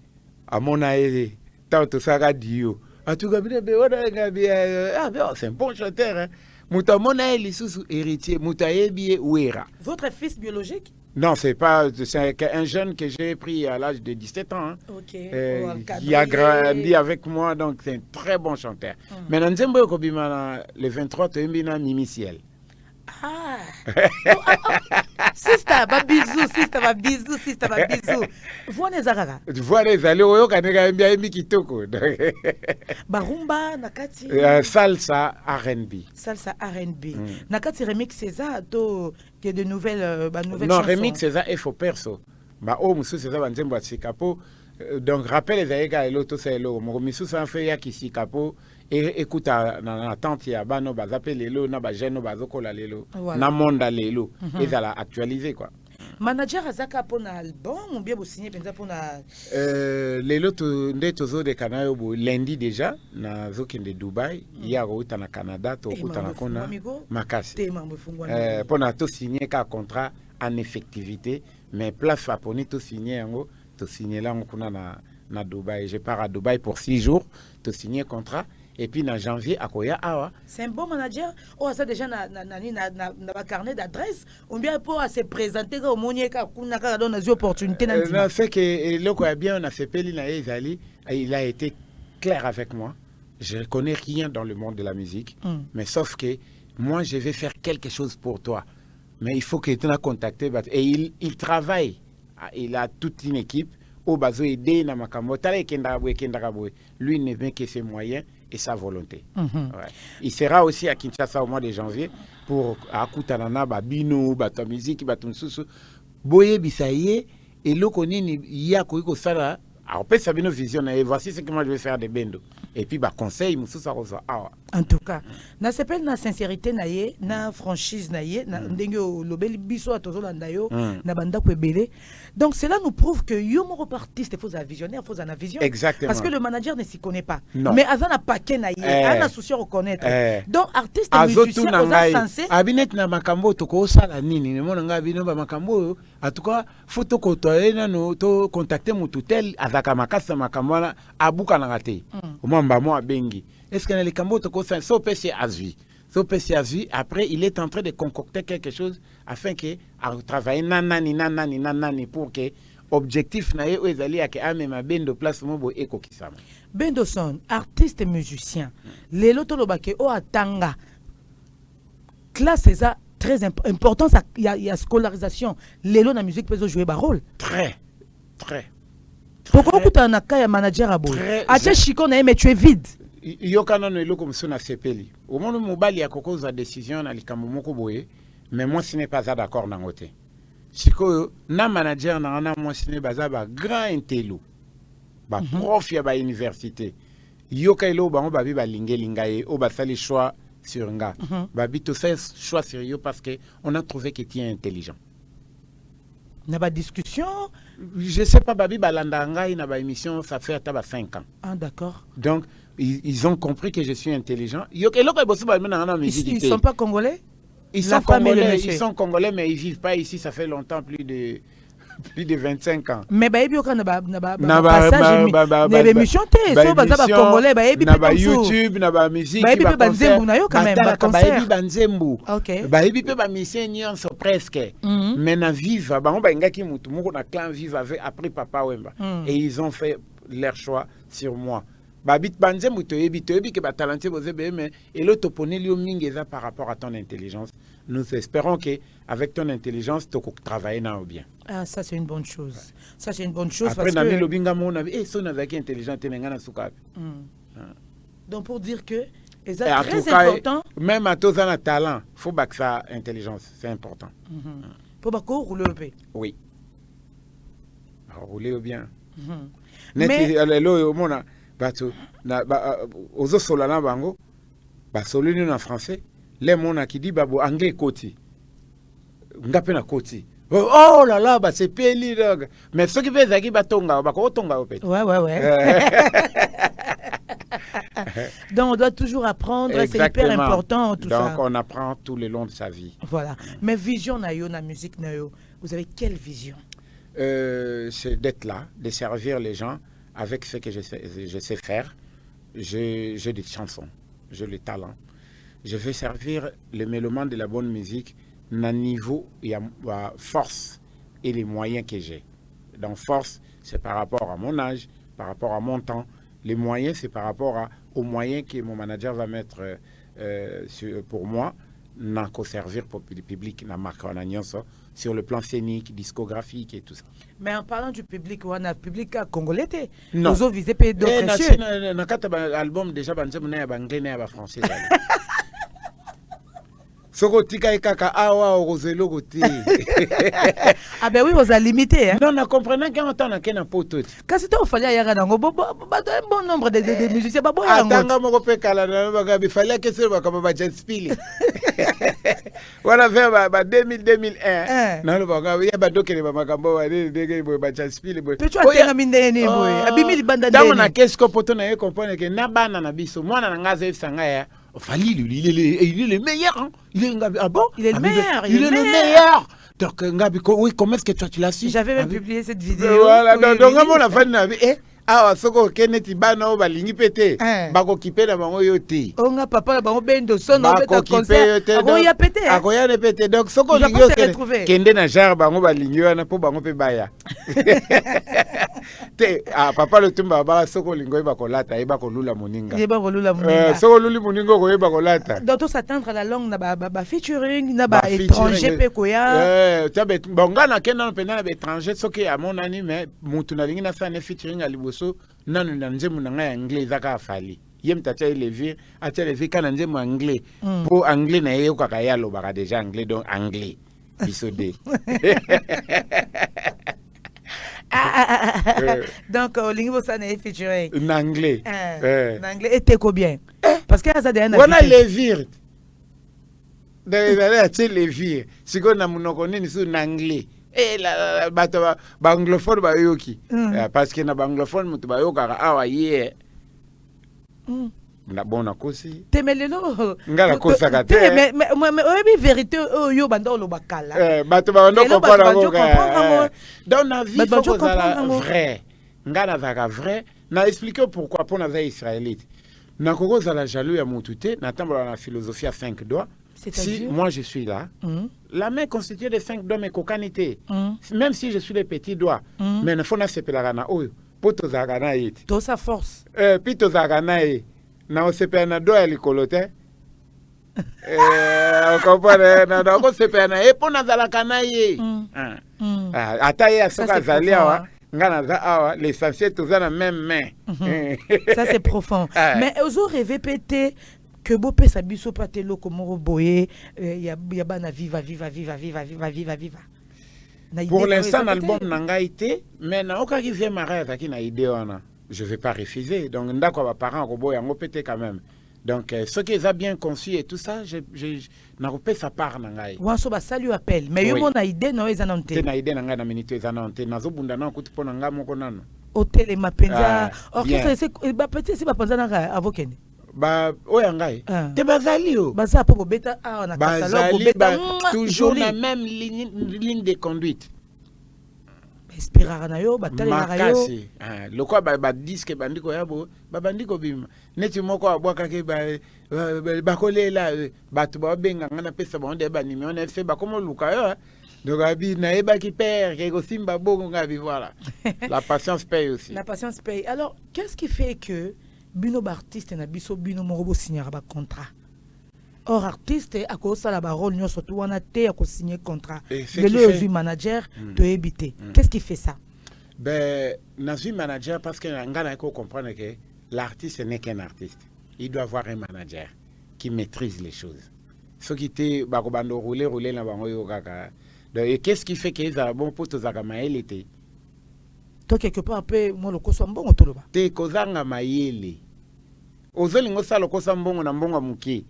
[SPEAKER 1] amona ere tant ça radio en tout cas c'est un bon chanteur hein muto amona lisusu héritier muto ayebi wera.
[SPEAKER 2] Votre fils biologique?
[SPEAKER 1] Non, c'est pas, c'est un jeune que j'ai pris à l'âge de 17 ans. Hein, qui a grandi avec moi, donc c'est un très bon chanteur. Mais dans le 23, tu as Mimi Ciel.
[SPEAKER 2] Ah! Sister, bisous. Vois les araga.
[SPEAKER 1] Vois les allo, kitoko.
[SPEAKER 2] Barumba, nakati.
[SPEAKER 1] Salsa R&B.
[SPEAKER 2] Salsa R&B. Nakati remix c'est ça, que de nouvelles
[SPEAKER 1] non, chansons. Remix c'est ça, il faut perso. Bah, oh, monsieur, c'est ça, banzembo atikapo. Donc, rappelle les aïgas et l'auto, c'est l'eau. Mon monsieur, ça fait ya qui kapo. Et écoute, na tante ya bano bazape lelo na bajeno bazokola lelo na monda lelo et ça l'a actualisé quoi.
[SPEAKER 2] Manager azaka pona album ou bien vous signer penza pona
[SPEAKER 1] lelo to ndeto de kanayo bo lundi déjà na zokende Dubai ya routa na Canada to kuta na kona makasi pona to signer ka contrat en effectivité mais place à poni to signer yango to signer là kuna na Dubai. Je pars à Dubai pour 6 jours to signer contrat. Et puis en janvier, à Koya Awa.
[SPEAKER 2] C'est un bon manager. Oh, ça déjà na carnet d'adresse. On vient pour se présenter au Monieka, Kunaka donne des opportunités.
[SPEAKER 1] Non, c'est que le quoi bien, on a fait Pelina et Zali. Il a été clair avec moi. Je ne connais rien dans le monde de la musique. Mais sauf que moi, je vais faire quelque chose pour toi. Mais il faut que tu l'aies contacté. Et il travaille. Il a toute une équipe. Au bazo aider na makambo. Lui ne vient que ses moyens et sa volonté. Ouais. Il sera aussi à Kinshasa au mois de janvier pour akutanana babino bato musique bato nsusu boye bisaye et lokonini ya koiko sala alors peut sabino vision et voici ce que moi je vais faire de bendo et puis conseil mosusu akozwa awa.
[SPEAKER 2] En tout cas, na s'appelle na sincérité na ye, na franchise na ye, na ndenge lobeli biso atozolanda yo, na banda ko ebele. Donc cela nous prouve que yo moko artiste il faut un visionnaire, il faut une vision.
[SPEAKER 1] Exactement.
[SPEAKER 2] Parce que le manager ne s'y connaît pas.
[SPEAKER 1] Non.
[SPEAKER 2] Mais avant na paquet na ye, on a souci reconnaître. Donc artiste et musicien
[SPEAKER 1] sont
[SPEAKER 2] censés
[SPEAKER 1] abinet na makambo to ko sala nini, ne mona nga bino ba makambo en tout cas faut to ko na no to contacter mututel azaka makasa makambo na abuka na ngate. Omamba mo abengi. Est-ce que les cambo to ko sa so pesi azui. So pesi azui après il est en train de concocter quelque chose afin que à travailler nanani pour que objectif na ye ezali ya ke amema bendo place mobo eko kisama.
[SPEAKER 2] Bendo son artiste et musicien. Lelo to lobake o atanga. Classe ça très important, il y a scolarisation. Lelo na musique peut jouer un rôle.
[SPEAKER 1] Très.
[SPEAKER 2] Pourquoi tu as un manager à bout? Ache chiko na mais tu es vide.
[SPEAKER 1] Yokana no eloko msona sepeli. Au moment où mobali ya kokoza décision na likambo moko boye, mais moi ce n'est pas d'accord na ngote. Siko na manager na moi ce n'est pas ba grand intello. Ba prof ya ba université. Yoka elo ba ba bi ba lingaye o ba sali choix sur nga. Ba bi to fait choix sérieux parce que on a trouvé que tu es intelligent.
[SPEAKER 2] Na ba discussion,
[SPEAKER 1] je sais pas babi balanda ngai na ba émission ça fait à 5 ans.
[SPEAKER 2] Ah d'accord.
[SPEAKER 1] Donc ils ont compris que je suis intelligent. Ils
[SPEAKER 2] ne sont pas congolais?
[SPEAKER 1] Ils sont congolais, mais ils ne vivent pas ici. Ça fait longtemps, plus de 25 ans.
[SPEAKER 2] Mais baby oka na passage na émission te so baza ba congolais baby
[SPEAKER 1] na ba YouTube na ba musique
[SPEAKER 2] baby pe banzembu na yo quand même ba concert
[SPEAKER 1] baby banzembu baby pe ba mission nyonso presque mais na viva bango ba ngaki mutu moko na clan viva avec après papa Wemba et ils ont fait leur choix sur moi. Babit banzembu to yebi ke ba talenté bozebe mais et l'autre poneli o mingeza par rapport à ton intelligence. Nous espérons que avec ton intelligence tu travailler na bien.
[SPEAKER 2] Ah, ça c'est une bonne chose. Ça c'est une bonne chose.
[SPEAKER 1] Après parce que lobinga mona son avec intelligent te ngana suka.
[SPEAKER 2] Donc pour dire que c'est très important.
[SPEAKER 1] Même à tous un talent, faut pas que ça intelligence, c'est important.
[SPEAKER 2] Pour pas qu'on roule le peu.
[SPEAKER 1] Oui. Rouler bien.
[SPEAKER 2] Mais
[SPEAKER 1] lo mona bato na ozo solana bango ba soluni na français les mona qui dit babo anglais koti ngape na koti oh là là ba c'est peli mais ceux qui veulent zaki batonga ba ko tonga au petit
[SPEAKER 2] ouais donc on doit toujours apprendre. C'est hyper important tout ça.
[SPEAKER 1] Donc on apprend tout le long de sa vie.
[SPEAKER 2] Voilà. Mais vision na yo na musique na yo, vous avez quelle vision?
[SPEAKER 1] C'est d'être là, de servir les gens avec ce que je sais faire. J'ai des chansons, j'ai le talent. Je vais servir les mélomanes de la bonne musique à niveau et à force et les moyens que j'ai. Donc force, c'est par rapport à mon âge, par rapport à mon temps. Les moyens, c'est par rapport aux moyens que mon manager va mettre pour moi, n'a qu'au servir pour le public, n'a marqué sur le plan scénique, discographique et tout ça.
[SPEAKER 2] Mais en parlant du public, on a un public congolais,
[SPEAKER 1] non.
[SPEAKER 2] Nous avons visé d'autres
[SPEAKER 1] nations. Dans l'album, déjà, on a anglais et français.
[SPEAKER 2] Ah ben oui, vous avez limité.
[SPEAKER 1] Non, on comprenait qu'on entend qu'il y a un poteau.
[SPEAKER 2] Quand c'était au fallait y avoir un bon nombre de musiciens.
[SPEAKER 1] Il fallait que ce soit comme Jazz Pili. Voilà, vers 2001. Non, il y a d'autres qui ont Jazz Pili.
[SPEAKER 2] Tu as terminé.
[SPEAKER 1] Qu'est-ce que poteau n'a compris que Nabana Nabiso, moi, Nanga Fali, il est le meilleur. Hein? Il est, ah bon?
[SPEAKER 2] Il est le meilleur.
[SPEAKER 1] Il est le meilleur. Donc, Ngabi, oui, comment est-ce que tu l'as su?
[SPEAKER 2] J'avais même publié cette vidéo.
[SPEAKER 1] Voilà, donc, la fin de la vie. Ah, soko Kenneth Bano balingi pété. Bako kipé na bango yote.
[SPEAKER 2] Onga papa na bango bendo son na beta concert. Ako ya pété.
[SPEAKER 1] Ako ya ne pété. Donc soko lingi kende na jar bango balingi wana po bango pe baya. Te papa le tumba ba soko lingo ba kolata e ba kolula moninga.
[SPEAKER 2] E ba kolula moninga.
[SPEAKER 1] Soko luli moninga ko e ba kolata.
[SPEAKER 2] Donc tout s'attendre à la langue na ba featuring na ba étranger pe koya.
[SPEAKER 1] Tu bet bonga na kenda na pena na étranger soki à mon ami mais mutu na lingi na fa ne featuring ali so nanu na nzemu na ngai anglais zaka afali yem tacha lever acha lever kana nzemu anglais pour anglais na yeye kaka ya lo baka déjà anglais donc anglais bisode.
[SPEAKER 2] Donc lingi bosa na featuring
[SPEAKER 1] en anglais
[SPEAKER 2] L'anglais était bien. Parce que ça a
[SPEAKER 1] on a les vires. Les vires. Si on a mon connaît sur l'anglais. Et la anglophone ba yoki. Parce que na anglophone mutu ba yoka awa ye. Na bona kosi.
[SPEAKER 2] Temelelo.
[SPEAKER 1] Ngala kosa ka te.
[SPEAKER 2] Mais vérité yo banda lo bakala.
[SPEAKER 1] Bato ba ndo comprendre. Dans la vie faut que ça vrai. Ngala zaka vrai. Na expliquer pourquoi pour na israélite. Na koko za la jaloux ya mutute, na tambola na philosophie à 5 doigts. Si moi je suis là, la main constituée de 5 doigts mais cocanité. Même si je suis les petits doigts, mais il faut na sepelarana oyo. Poto zagana yiti.
[SPEAKER 2] To sa force.
[SPEAKER 1] Pito zagana yi. Na osepena doigt ya likolote. On comprend na na osepena e pona zalaka na ye. Ata ye asoka zalia wa. L'essentiel tout ça dans la même main.
[SPEAKER 2] Ça c'est profond. Mais aux autres répété que beau peut s'abisso patelo comme roboyer y a bana viva.
[SPEAKER 1] Pour l'instant l'album n'a été mais na aucun qui vient m'arrêter qui n'a idée on je vais pas refuser donc ndako ba parents roboyer en pété quand même. Donc ce qu'ils ont bien conçu et tout ça je n'a pas sa part nangai.
[SPEAKER 2] Wanso ba salut appel mais yo mona idée no ezanante.
[SPEAKER 1] Na idée nanga na minute ezanante nazo bunda na kuti pona nga moko nano.
[SPEAKER 2] Hotel mapenza orchestre c'est ba petit si ba penza na avokene.
[SPEAKER 1] Ba oya ngai. Te bazali o.
[SPEAKER 2] Ba sa po beta na catalogue beta
[SPEAKER 1] toujours la même ligne de conduite.
[SPEAKER 2] Inspirara na yo batalera yo
[SPEAKER 1] lokwa ba disque bandiko yabo ba bandiko bima neti moko abwaka ke ba kolela batu ba benga ngana pesa ba onde ba nimi on fait ba comme luka yo donc abi na eba ki perd ke ko simba bongo ngabi voilà la patience paye aussi.
[SPEAKER 2] La patience paye. Alors qu'est-ce qui fait que bino artiste na biso bino morobo signer ba contrat? Or artiste à cause ça la parole nous surtout on a été à signer contrat le vie manager de éviter. Qu'est-ce qui fait ça?
[SPEAKER 1] Ben vie manager parce que ngana il faut comprendre que l'artiste n'est qu'un artiste. Il doit avoir un manager qui maîtrise les choses. Ce qui était bakobando rouler na bango yo kaka. Donc qu'est-ce qui fait que ça bon pour to zaka maelete?
[SPEAKER 2] To quelque part peu moi le koso mbongo to loba.
[SPEAKER 1] Te kozanga maele. Ozolingo sala kosa mbongo na mbongo muki.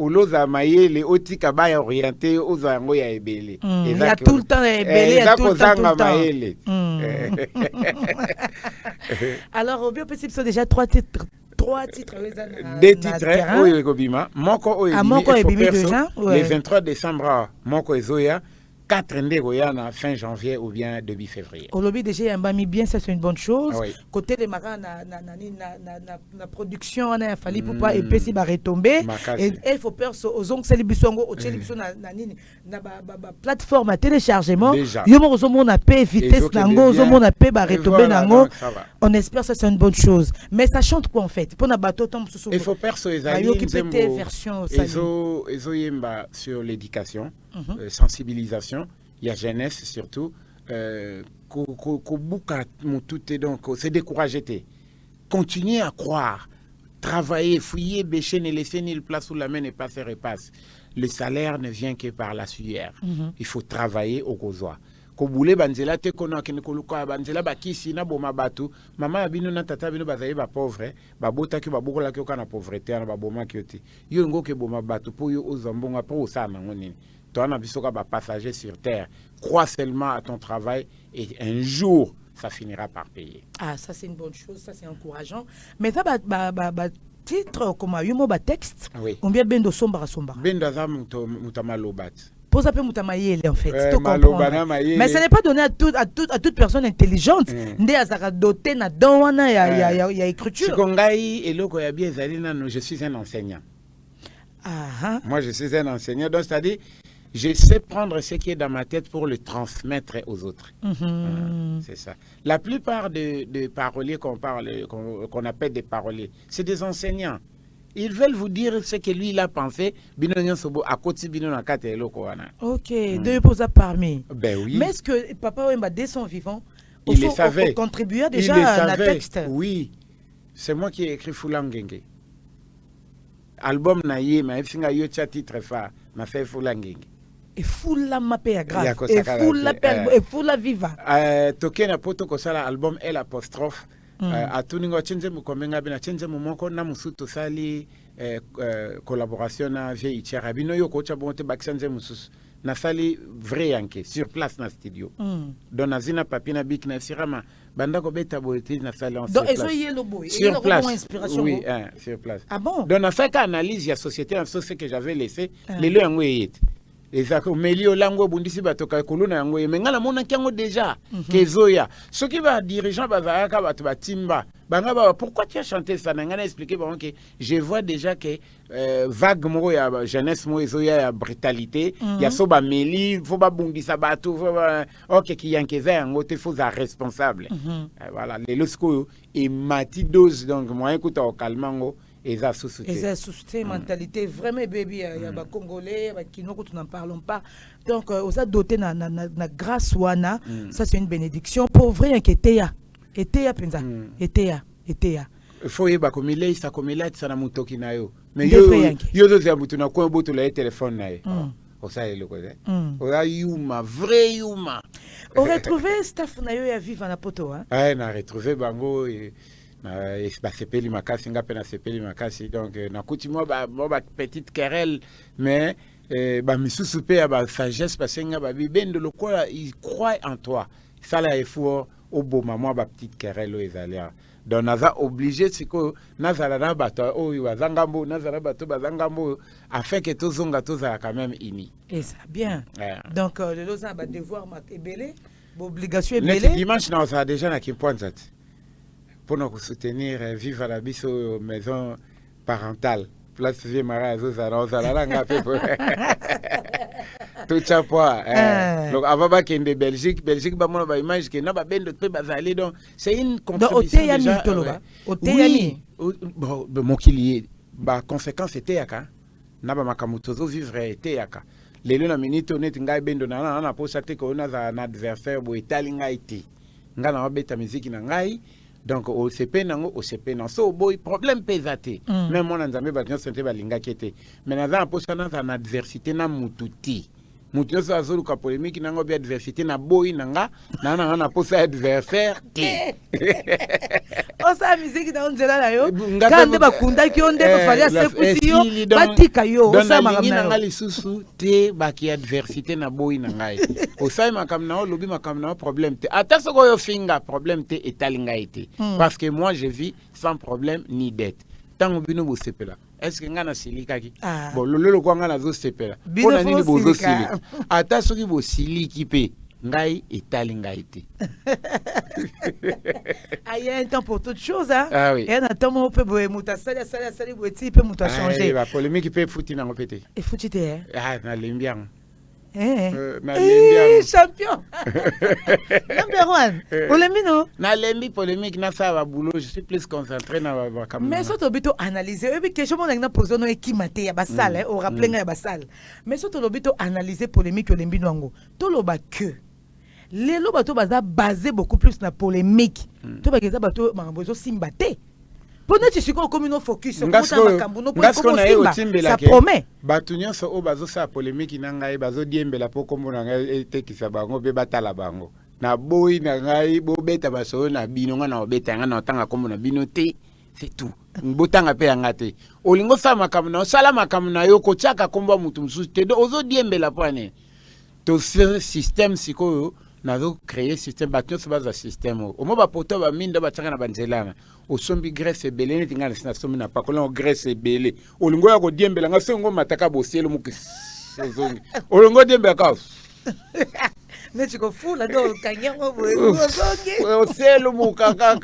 [SPEAKER 1] Oloza mayele otika baya orienté oza yango ya ebele.
[SPEAKER 2] Il y a tout le temps ebele, il y a tout le temps. Alors au bio possible sont déjà 3 titres. 3 titres.
[SPEAKER 1] 2 titres oyo ekobima. Moko oyo le 23 décembre moko ezoya. 4 ndeko yana fin janvier ou bien début février.
[SPEAKER 2] Au lobby déjà un bami bien ça c'est une bonne chose. Oui. Côté des marins na production on a fallu pour pas et puis si va retomber et il faut peur aux ongles c'est bisongo au télévision na plateforme à téléchargement yo mo zo na paix vitesse nango zo mo na paix ba retomber nango. On espère ça c'est une bonne chose. Mais ça chante quoi en fait? Pour na bateau tombe sous.
[SPEAKER 1] Il faut perso ezali version ezo yemba sur l'éducation, sensibilisation. Il y a jeunesse surtout. Donc, c'est découragé. Continuez à croire, travailler, fouiller, bêcher, ne laisser ni le place sous la main et passer repasse. Le salaire ne vient que par la sueur. Il faut travailler au causoir. Koboule banzela te kona kene koluka banzela bakisi na boma batu mama bino na tata bino bazaye ba pauvre ba bota ki ba bokola ki okana pauvreté na ba boma ki oti yo ngoke boma batu po yo ozambonga po osana ngoni. Toi, on a vu ça passager sur terre. Crois seulement à ton travail et un jour, ça finira par payer.
[SPEAKER 2] Ah, ça c'est une bonne chose, ça c'est encourageant. Mais ça, titre comme un texte, combien bendo somba somba?
[SPEAKER 1] Bendo za mutamalobat.
[SPEAKER 2] Pour ça peut mutamayele en fait. Mais ça n'est pas donné à toute personne intelligente. Ndé azaka doté na donwana ya écriture.
[SPEAKER 1] Sikongai eloko ya bien zalina no je suis un enseignant. Moi je suis un enseignant donc c'est-à-dire je sais prendre ce qui est dans ma tête pour le transmettre aux autres. C'est ça. La plupart des paroliers qu'on appelle des paroliers, c'est des enseignants. Ils veulent vous dire ce que lui il a pensé.
[SPEAKER 2] Ok, deux posés parmi.
[SPEAKER 1] Ben oui.
[SPEAKER 2] Mais est-ce que Papa Wemba, dès son vivant,
[SPEAKER 1] il le savait.
[SPEAKER 2] Contribuait déjà à la texte?
[SPEAKER 1] Oui. C'est moi qui ai écrit Fulangenge. Album naïe, mais il y a un titre phare, m'a fait Fulangenge.
[SPEAKER 2] Et Fula mapé à grave. Et Fula viva.
[SPEAKER 1] Toké na poto kosala album L apostrophe atuningo chenze mukomenga bina chenze mumoko na musuto sali collaboration na vie ichara bino yo kocha bonte baksanze mususu na sali vrai yanke sur place na studio donc nazina papina bik na sirama banda ko beta boete na sali en sur place
[SPEAKER 2] donc eso boy
[SPEAKER 1] sur place
[SPEAKER 2] inspiration
[SPEAKER 1] oui sur place
[SPEAKER 2] ah bon
[SPEAKER 1] donc na fait analyse ya société en ce que j'avais laissé lelo yango yete ezako melio lango bundisi batoka kuluna yango mengala mona kyango déjà kezoya soki ba dirigeant bazaka batu batimba banga ba pourquoi tu as chanté ça nangana expliquer bon que je vois déjà que vague moko ya jeunesse mo ezoya ya brutalité ya so ba meli faut ba bundisa batu OK ki yankeza yango te faut za responsable voilà les losko et mati dose donc moi écoute au calmango Eza
[SPEAKER 2] sous-souté mentalité vraiment baby ya ba congolais ba kinoko tu n'en parlons pas donc osa doté na grâce wana ça c'est une bénédiction pour vrai inquiéter eteya penza eteya
[SPEAKER 1] faut yeba komile isa komila tsana mutoki nayo mais yo zo ya butu na ko butu la téléphone naye osa ele ko oya yuma vrai yuma
[SPEAKER 2] on retrouver staff nayo ya vivre na poto
[SPEAKER 1] na retrouver bango ba sepeli makasi ngape na sepeli makasi donc na kutimwa ba petite querelle mais ba misusu pe ba sagesse parce nga ba bibendo lokola il croit en toi ça là effort au beau maman ba petite querelle ezalia donc naza obligé siko nazala na bato oyo bazangambo nazala bato bazangambo afin que tozonga tozala quand même ini
[SPEAKER 2] et ça bien donc le loza ba devoir ma ebele obligation ebele
[SPEAKER 1] le dimanche na ça déjà na kimpoinzat pour nous soutenir vivre à la maison parentale place vie mara za la langa pe tout ça quoi donc avant ba kende Belgique ba mona ba image que na ba bendo pe bazali donc c'est une contribution déjà oui bon mokili ba conséquence était yaka na ba makamutozo vivre était yaka lelo na minute honnête ngai bendo na posa te ko na za na adversaire bo itali ngai ti ngana ba beta musique na ngai donc au CP nango au CP nan so boy problème pesate même mon nzambe ba santé ba linga kete mais na posa na za na adversité na mututi mutu so azolu ka polémique nango bi adversité na boy nanga na posa adversaire ti
[SPEAKER 2] o sa musique dans nzela na yo kande ba kunda ki onde ba fali asekusi yo batika yo o sa makamna
[SPEAKER 1] nanga lisusu te ba ki adversité na boy nanga o sa makamna o lobi makamna problème te ata soko yo finga problème te etalinga été parce que moi je vis sans problème ni dette tango bino bo sepela est-ce que ngana silikaki bon lolo ko ngana zo sepela pona nini bozo sili ata soki bo siliki pe ngai etalinga été
[SPEAKER 2] il y a un temps pour toute chose hein
[SPEAKER 1] oui.
[SPEAKER 2] Et un temps mo pe bo muta sala bo ti pe muta changer
[SPEAKER 1] la polémique pe fouti na ngopete
[SPEAKER 2] et fouti te
[SPEAKER 1] na lembiang
[SPEAKER 2] champion number one Olemino
[SPEAKER 1] na lembi polémique na ça va boulot je suis plus concentré na ba kam
[SPEAKER 2] mais surtout bito analyser et puis question mon na poser no ekimate ya basale au rappeler ya basale mais surtout lobito analyser polémique Olembi nwango to loba que les lobato baza basé beaucoup plus na polémique to ba keza bato mambozo simbate. Pendant que tu comme une focus sur ça promet.
[SPEAKER 1] Batunyo so o bazo sa polémique na ngai bazo diembela po kombo na ngai etekisa bango be batala bango. Na boy na ngai bo beta baso na bino nga na obeta nga na tanga kombo na bino te c'est tout. Mbotanga pe ngate. Olingo sa makamu na sala makamu na yo ko chaka kombo mutu msusu te do ozo diembela po ane. To système sikoyo nazo créer système batyo so baza système o mo ba poto ba minda ba tsanga na banzelana o sombi Grèce belé ni ngana sina somi na pakola o Grèce belé olingo ya ko diembela nga sengo mataka boselo muki sezongi olingo diembela ka
[SPEAKER 2] mais tu ko fou là do kanyango bozongi
[SPEAKER 1] o selo mukaka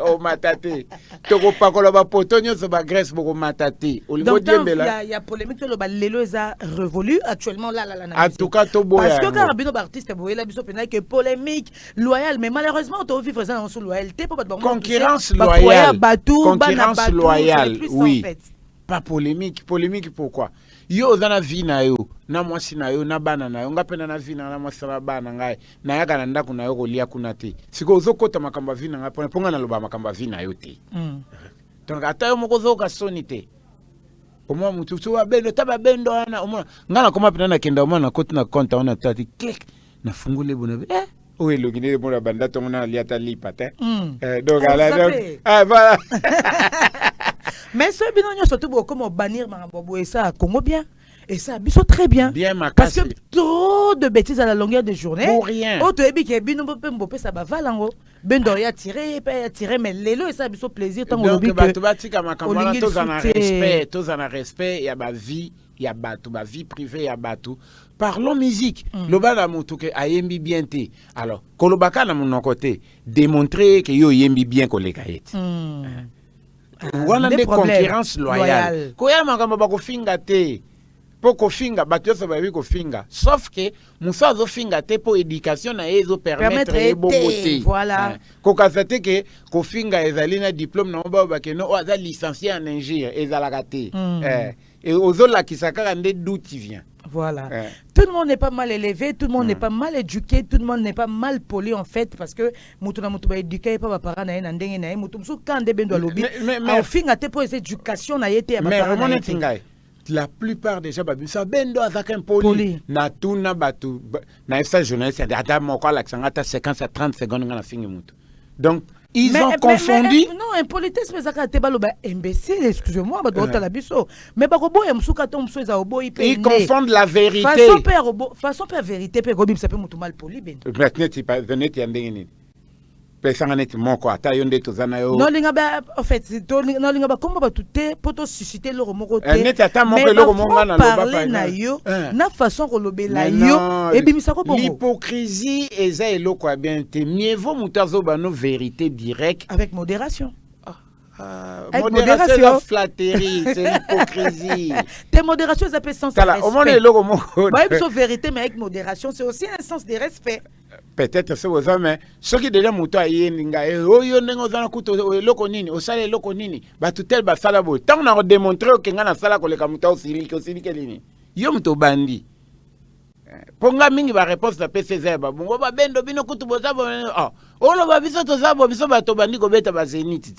[SPEAKER 1] o matate to ko pakola ba poto nyoso ba Grèce boko matate olingo diembela
[SPEAKER 2] il y a polémique le ba lelo eza révolu actuellement là
[SPEAKER 1] en tout cas to boya
[SPEAKER 2] parce que carabino artiste boyela biso pena que polémique loyal mais malheureusement to vivre ça dans sous loyauté pour pas
[SPEAKER 1] concurrence loyale
[SPEAKER 2] concurrence
[SPEAKER 1] loyale oui pas polémique pourquoi yo zana vie na yo na mwasi na yo na bana na yo ngapena na vie na mwasi na bana ngai na yaka na ndako na yo kolia kuna te siko ozokota makamba vie na ngapona ponga na loba makamba vie na yo te donc ata yo moko zoka soni te omwa mutu so wa bendo taba bendo ana omwa ngana koma pena na kenda omwa na koti na compte ona tati click na fungule bona où est le Guinée pour la bande on a liata lipate.
[SPEAKER 2] Donc
[SPEAKER 1] voilà.
[SPEAKER 2] Mais ce binonio surtout comme bannir Marambobo et ça Congo bien. Et ça, biso très bien. Parce que trop de bêtises à la longueur de journée.
[SPEAKER 1] Pour rien.
[SPEAKER 2] Oh, tu es bien, bino mbopé ça va valango. Ben doria tirer, mais l'élo et ça biso plaisir tant
[SPEAKER 1] donc
[SPEAKER 2] que
[SPEAKER 1] bah tu vas tika makamala tous en respect, il y a ba vie, il y a batou, ba vie privée, il y a batou. Parlons musique. Le bala mutuke a yembi bien té. Alors, kolobaka na mon côté, démontrer que yo yembi bien koleka yeti. Wana des concurrence loyale. Koya makamba ba ko finga té. Pour qu'on finga, bateau ça va qu'on finga. Sauf que Moussa zo finga te pour éducation na ezo permettre de boboter.
[SPEAKER 2] Voilà.
[SPEAKER 1] Kokasate que ko finga ezalina diplôme na ba ba que no aza licencié en ingénieur ezalakate. Et aux autres là qui s'akara ndé d'où tu viens.
[SPEAKER 2] Voilà. Tout le monde n'est pas mal élevé, tout le monde n'est pas mal éduqué, tout le monde n'est pas mal poli en fait parce que mutuna mutu ba éduqué pas ba parents na ndenge na mutu musu quand de bendo lobi. Mais au finga te pour éducation na yete ya ba parents.
[SPEAKER 1] Mais la plupart des gens ça bendo avec un poli na tuna batu na esa journaliste ada moko la sangata 50 à 30 secondes na fingi mutu. Donc ils ont confondu.
[SPEAKER 2] Non, impolitesse mais ça te baloba imbécile, excusez-moi, ba doit la biso. Mais ba ko boya musuka to muso za oboyi pe.
[SPEAKER 1] Ils confondent la vérité.
[SPEAKER 2] Façon per vérité pe gobi ça peut mutu mal poli bendo.
[SPEAKER 1] Maintenant tu pas venir ti ndenge Pesanganet moko ata yonde tozana yo.
[SPEAKER 2] Non linga ba en fait non linga ba komba ba tuté poto susciter le moko te.
[SPEAKER 1] Net ata moko le monga na loba pa.
[SPEAKER 2] Na yo na façon ko lobela yo et bimisa ko bongo.
[SPEAKER 1] L'hypocrisie eza eloko bien te mieux vaut mutazo ba no vérité directe
[SPEAKER 2] avec modération.
[SPEAKER 1] Avec modération, la flatterie, c'est l'hypocrisie.
[SPEAKER 2] Tes modérations appellent sens de respect. Bah, ils sont vérité, mais avec modération, c'est aussi un sens de respect.
[SPEAKER 1] Peut-être c'est ça, mais ce qui déjà mouton aïe ninga, oh yo nengo zana kuto loko nini, o sale loko nini, ba tutel ba sala bo. Tant on a démontré que ngana sala ko le kamuta osili kelini. Yo mto bandi. Ponga mingi ba réponse na PCZ ba bongo ba bendo bino kutu boza bo. Ah, o lo ba biso to zabo biso ba to bandi ko beta ba zeniti.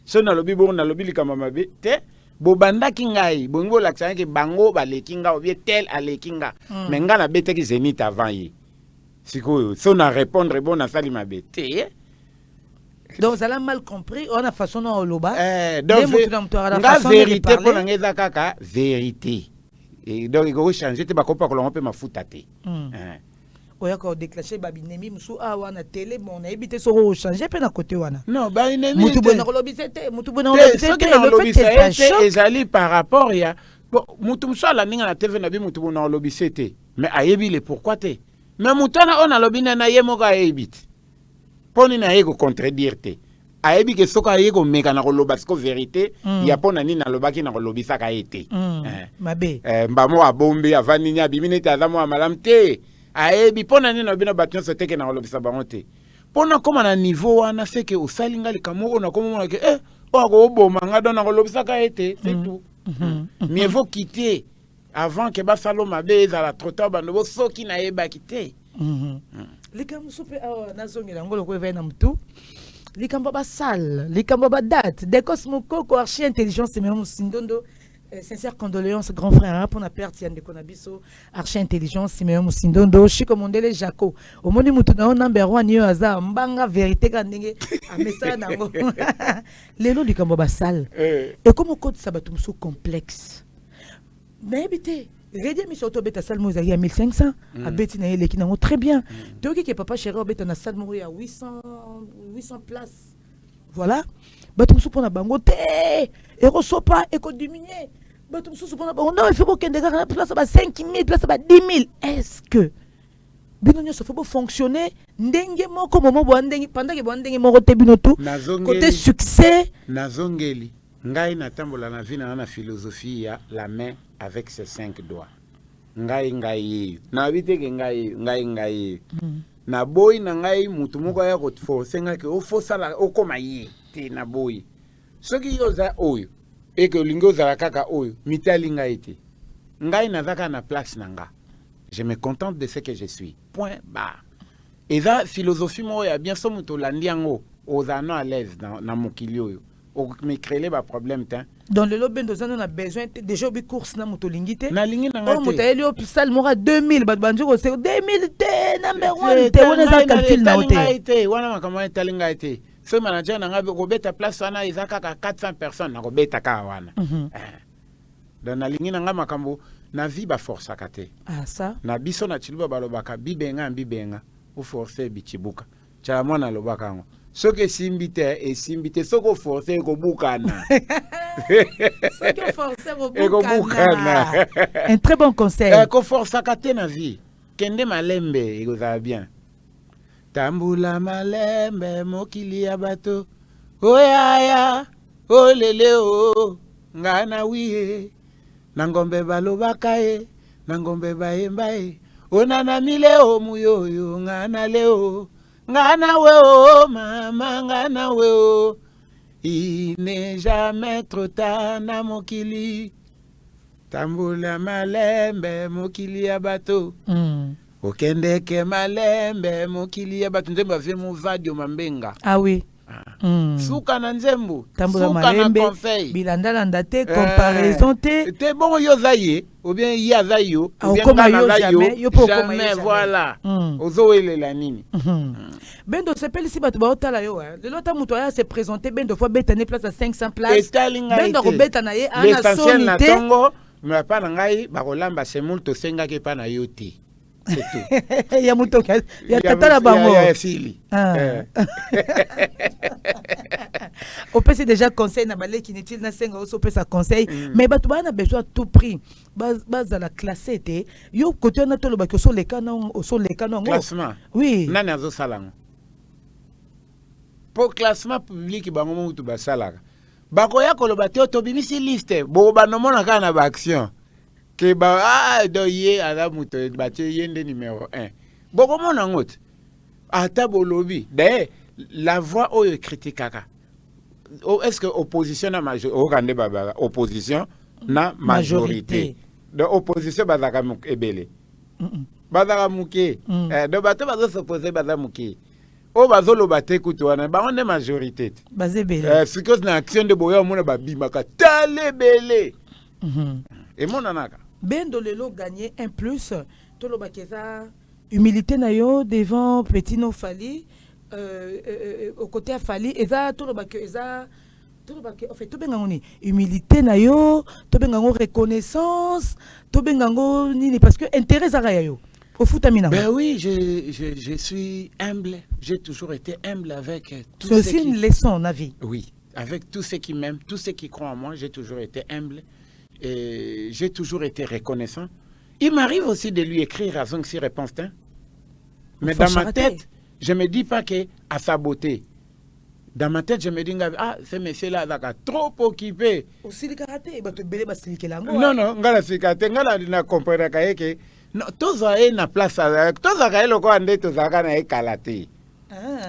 [SPEAKER 1] So na lobi bon na lobi likama mabe te bobanda kingai bongo l'accent que bango ba lekinga ou bien tel à lekinga mais nga na bete ki zenit avant yi siko so na répondre bon na sali mabe te
[SPEAKER 2] donc ça l'a mal compris on a façon na loba
[SPEAKER 1] donc nga vérité pour ngeza kaka vérité et donc il faut changer te ba kopa ko longo pe mafuta te
[SPEAKER 2] oya ko déclencher babinemi musu wana télé mon éviter so changer pe na côté wana
[SPEAKER 1] non ba inemi
[SPEAKER 2] mutu bona ko lobisete mutu bona ko lobisete
[SPEAKER 1] le fait ezali par rapport ya mutu musala ninga na TV na bi mutu bona ko lobisete mais ayebi le pourquoi te mais mutana ona lobina na yemo ka ebit poni na yego contredire te ayebi ke soka yego meka na ko loba ko vérité ya pona ni na lobaki na ko lobisa ka ete
[SPEAKER 2] mabe
[SPEAKER 1] mbamo abombe avani nya biminete azamo amalamte aebi pona nina bino batyon sote ke na lobisa bango te pona koma na niveau wana fait que osalinga likamoko na komona ke o ko oboma nga dona ko lobisa ka ete c'est tout mieux vaut quitter avant que basalo mabe za la trottoir bando bo soki na yeba quitter
[SPEAKER 2] likambo supe awa nazongela ngolo ko vena mtu likambo ba sale likambo ba date de Cosmokoko archi intelligence c'est même Sindondo. Sincère condoléances, grand frère, pour la perte de Konabiso, archi intelligence, Simeon Musindondo, Chico Mondele Jaco. Au monde où on number one, you as mbanga vérité kandenge, a message nango. Les lots du Kamboba sale. Et comme au code sabatum sous complexe. Mais habitez, Rédia Michel Beta Salle Mosaï à 1500, à Bettina et qui n'ont très bien. Donc, qui est papa chéri, Beta na salle mourir à 800 places. Voilà. Batum sous pour la bango, et reçoit pas, et qu'on diminue. Batum sous pour la bango, non, il faut qu'il y ait des places à 5 000, places à 10 000. Est-ce que Binonyo se fait fonctionner ndenge moko moment pendant que ndenge moko te binotu côté succès
[SPEAKER 1] nazongeli ngai natambola na vie na philosophie ya la main avec ses 5 doigts ngai na biteke ngai na boy na ngai mutu moko ya ko forcer ngai ke o fosala o koma yi te na boy soki yoza oyo et que lingo za kaka oyo mitali ngai te ngai nazaka na place nanga. Je me contente de ce que je suis. Point barre. Et la philosophie, moi, il y a bien ça, muto landiango, aux anneaux à l'aise dans mon kilio. omikrele baproblème te.
[SPEAKER 2] Dans le lobby Bendo on a besoin déjà de course na motolingi te.
[SPEAKER 1] Nalingi na nga te.
[SPEAKER 2] Motayeli hôpital mora 2000 bat banjo ko 2000 te number 1 te wona za calcul na
[SPEAKER 1] te. Wana makamwa etalinga te. So manager na nga kobeta place wana izaka ka 400 personnes na kobeta ka wana. Donc nalingi na nga makambo na vie ba force akate.
[SPEAKER 2] Ah ça.
[SPEAKER 1] Na biso na chiluba balobaka bibenga ou forcer bichibuka. Cha mwana lobaka ngo. Soke simbite e simbite soko forcer ko bukana.
[SPEAKER 2] Soko forcer ko bukana. Un très bon conseil.
[SPEAKER 1] Ko force akate na vie. Kende malembe ekozala bien. Tambula malembe mokili ya bato. Oyaya olele o ngana wiye. Nangombe balobaka e nangombe bayemba e. Onana mileo muyoyo ngana leo. Ngana weo mama ngana weo. Il n'est jamais trop tard na mokili. Tambula malembe mokili ya bato. Okendeke malembe mokili ya bato. Nzembo afe muvadio mambenga.
[SPEAKER 2] Ah oui.
[SPEAKER 1] Suka na nzembo.
[SPEAKER 2] Tambula
[SPEAKER 1] suka
[SPEAKER 2] malembe.
[SPEAKER 1] Na conseil.
[SPEAKER 2] Bilandalanda te comparaison te.
[SPEAKER 1] Te bon yo zaye. Ou bien ya zayo.
[SPEAKER 2] Ou bien ngana zayo.
[SPEAKER 1] Jamais voilà. Ozo ele la nini.
[SPEAKER 2] Bendo s'appelle si bato ba otala yo. Le lota mutoya se présenter bendo fois betane place à 500 places. Bendo ko betana ye ana
[SPEAKER 1] l'essentiel na
[SPEAKER 2] somité.
[SPEAKER 1] tongo. Mais pas na ngai ba kolamba semul to senga ke pa na yo te. C'est tout.
[SPEAKER 2] Ya mutoka ya tata na bango.
[SPEAKER 1] Ya fili.
[SPEAKER 2] On peut déjà conseil na balé qui n'est-il na senga aussi peut ça conseil mais bato ba na besoin à tout prix base la classe te yo côté na to le ba que so les canons
[SPEAKER 1] Classement.
[SPEAKER 2] oui
[SPEAKER 1] Nani azo salango. Pour classement public bango mutu ba salaka. Bakoya koloba te otobimisi liste bo banomona kana ba action. Que ba do ye ala muto ba te yende numéro 1. Boko mona ngot. Ata bolobi. D'ailleurs la voix oyo critikaka. Est-ce que opposition na majorité opposition na majorité. De opposition bazaka ebele. Bazaka muke. De bato bazo s'opposer bazaka muke. O bazo lobate kutu wana ba on est majorité.
[SPEAKER 2] Bazebele.
[SPEAKER 1] C'est que na action de boya mona ba bimaka talebele. Et mon anaka.
[SPEAKER 2] Bendo lelo gagner un plus to lo bakeza humilité na yo devant petit no fali au côté à fali eza to lo bakeza en fait to benga ngoni humilité na yo to benga ngo reconnaissance to benga ngo nini parce que intérêt za yo au futamina.
[SPEAKER 1] Ben oui, je suis humble, j'ai toujours été humble avec tout.
[SPEAKER 2] C'est aussi une leçon na vie.
[SPEAKER 1] Oui, avec tous ceux qui m'aiment, tous ceux qui croient en moi, j'ai toujours été humble. Et j'ai toujours été reconnaissant. Il m'arrive aussi de lui écrire raison que si réponse. Mais dans ma tête, je ne me dis pas que à sa beauté. Dans ma tête, je me dis ah, ce monsieur-là est trop occupé.
[SPEAKER 2] Aussi le karaté, bah tu belé basiliquer la
[SPEAKER 1] non, ngala sikate, ngala na comprendre que non, tous aient na place, tous aient le quoi ande tous aient na kalaté.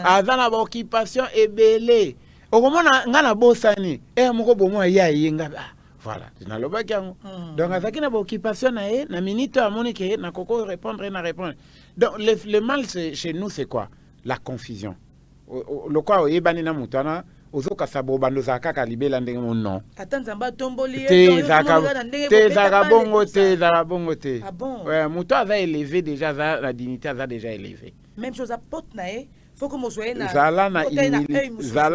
[SPEAKER 1] Azana ba occupation et belé. Au moment ngala bosani, moko bomo ya yenga. Voilà, donc avec une occupation na minute à monique na koko répondre na répondre. Donc le mal chez nous c'est quoi? La confusion. Le quoi yebani na mutana ozoka sabo bando zaka kalibela ndenge mon non.
[SPEAKER 2] Atanzamba tomboli
[SPEAKER 1] te zaka bongo te.
[SPEAKER 2] Ah bon?
[SPEAKER 1] Ouais, muto a élevé déjà la dignité a déjà élevé.
[SPEAKER 2] Même chose à pot na faut que mo soyez na
[SPEAKER 1] zala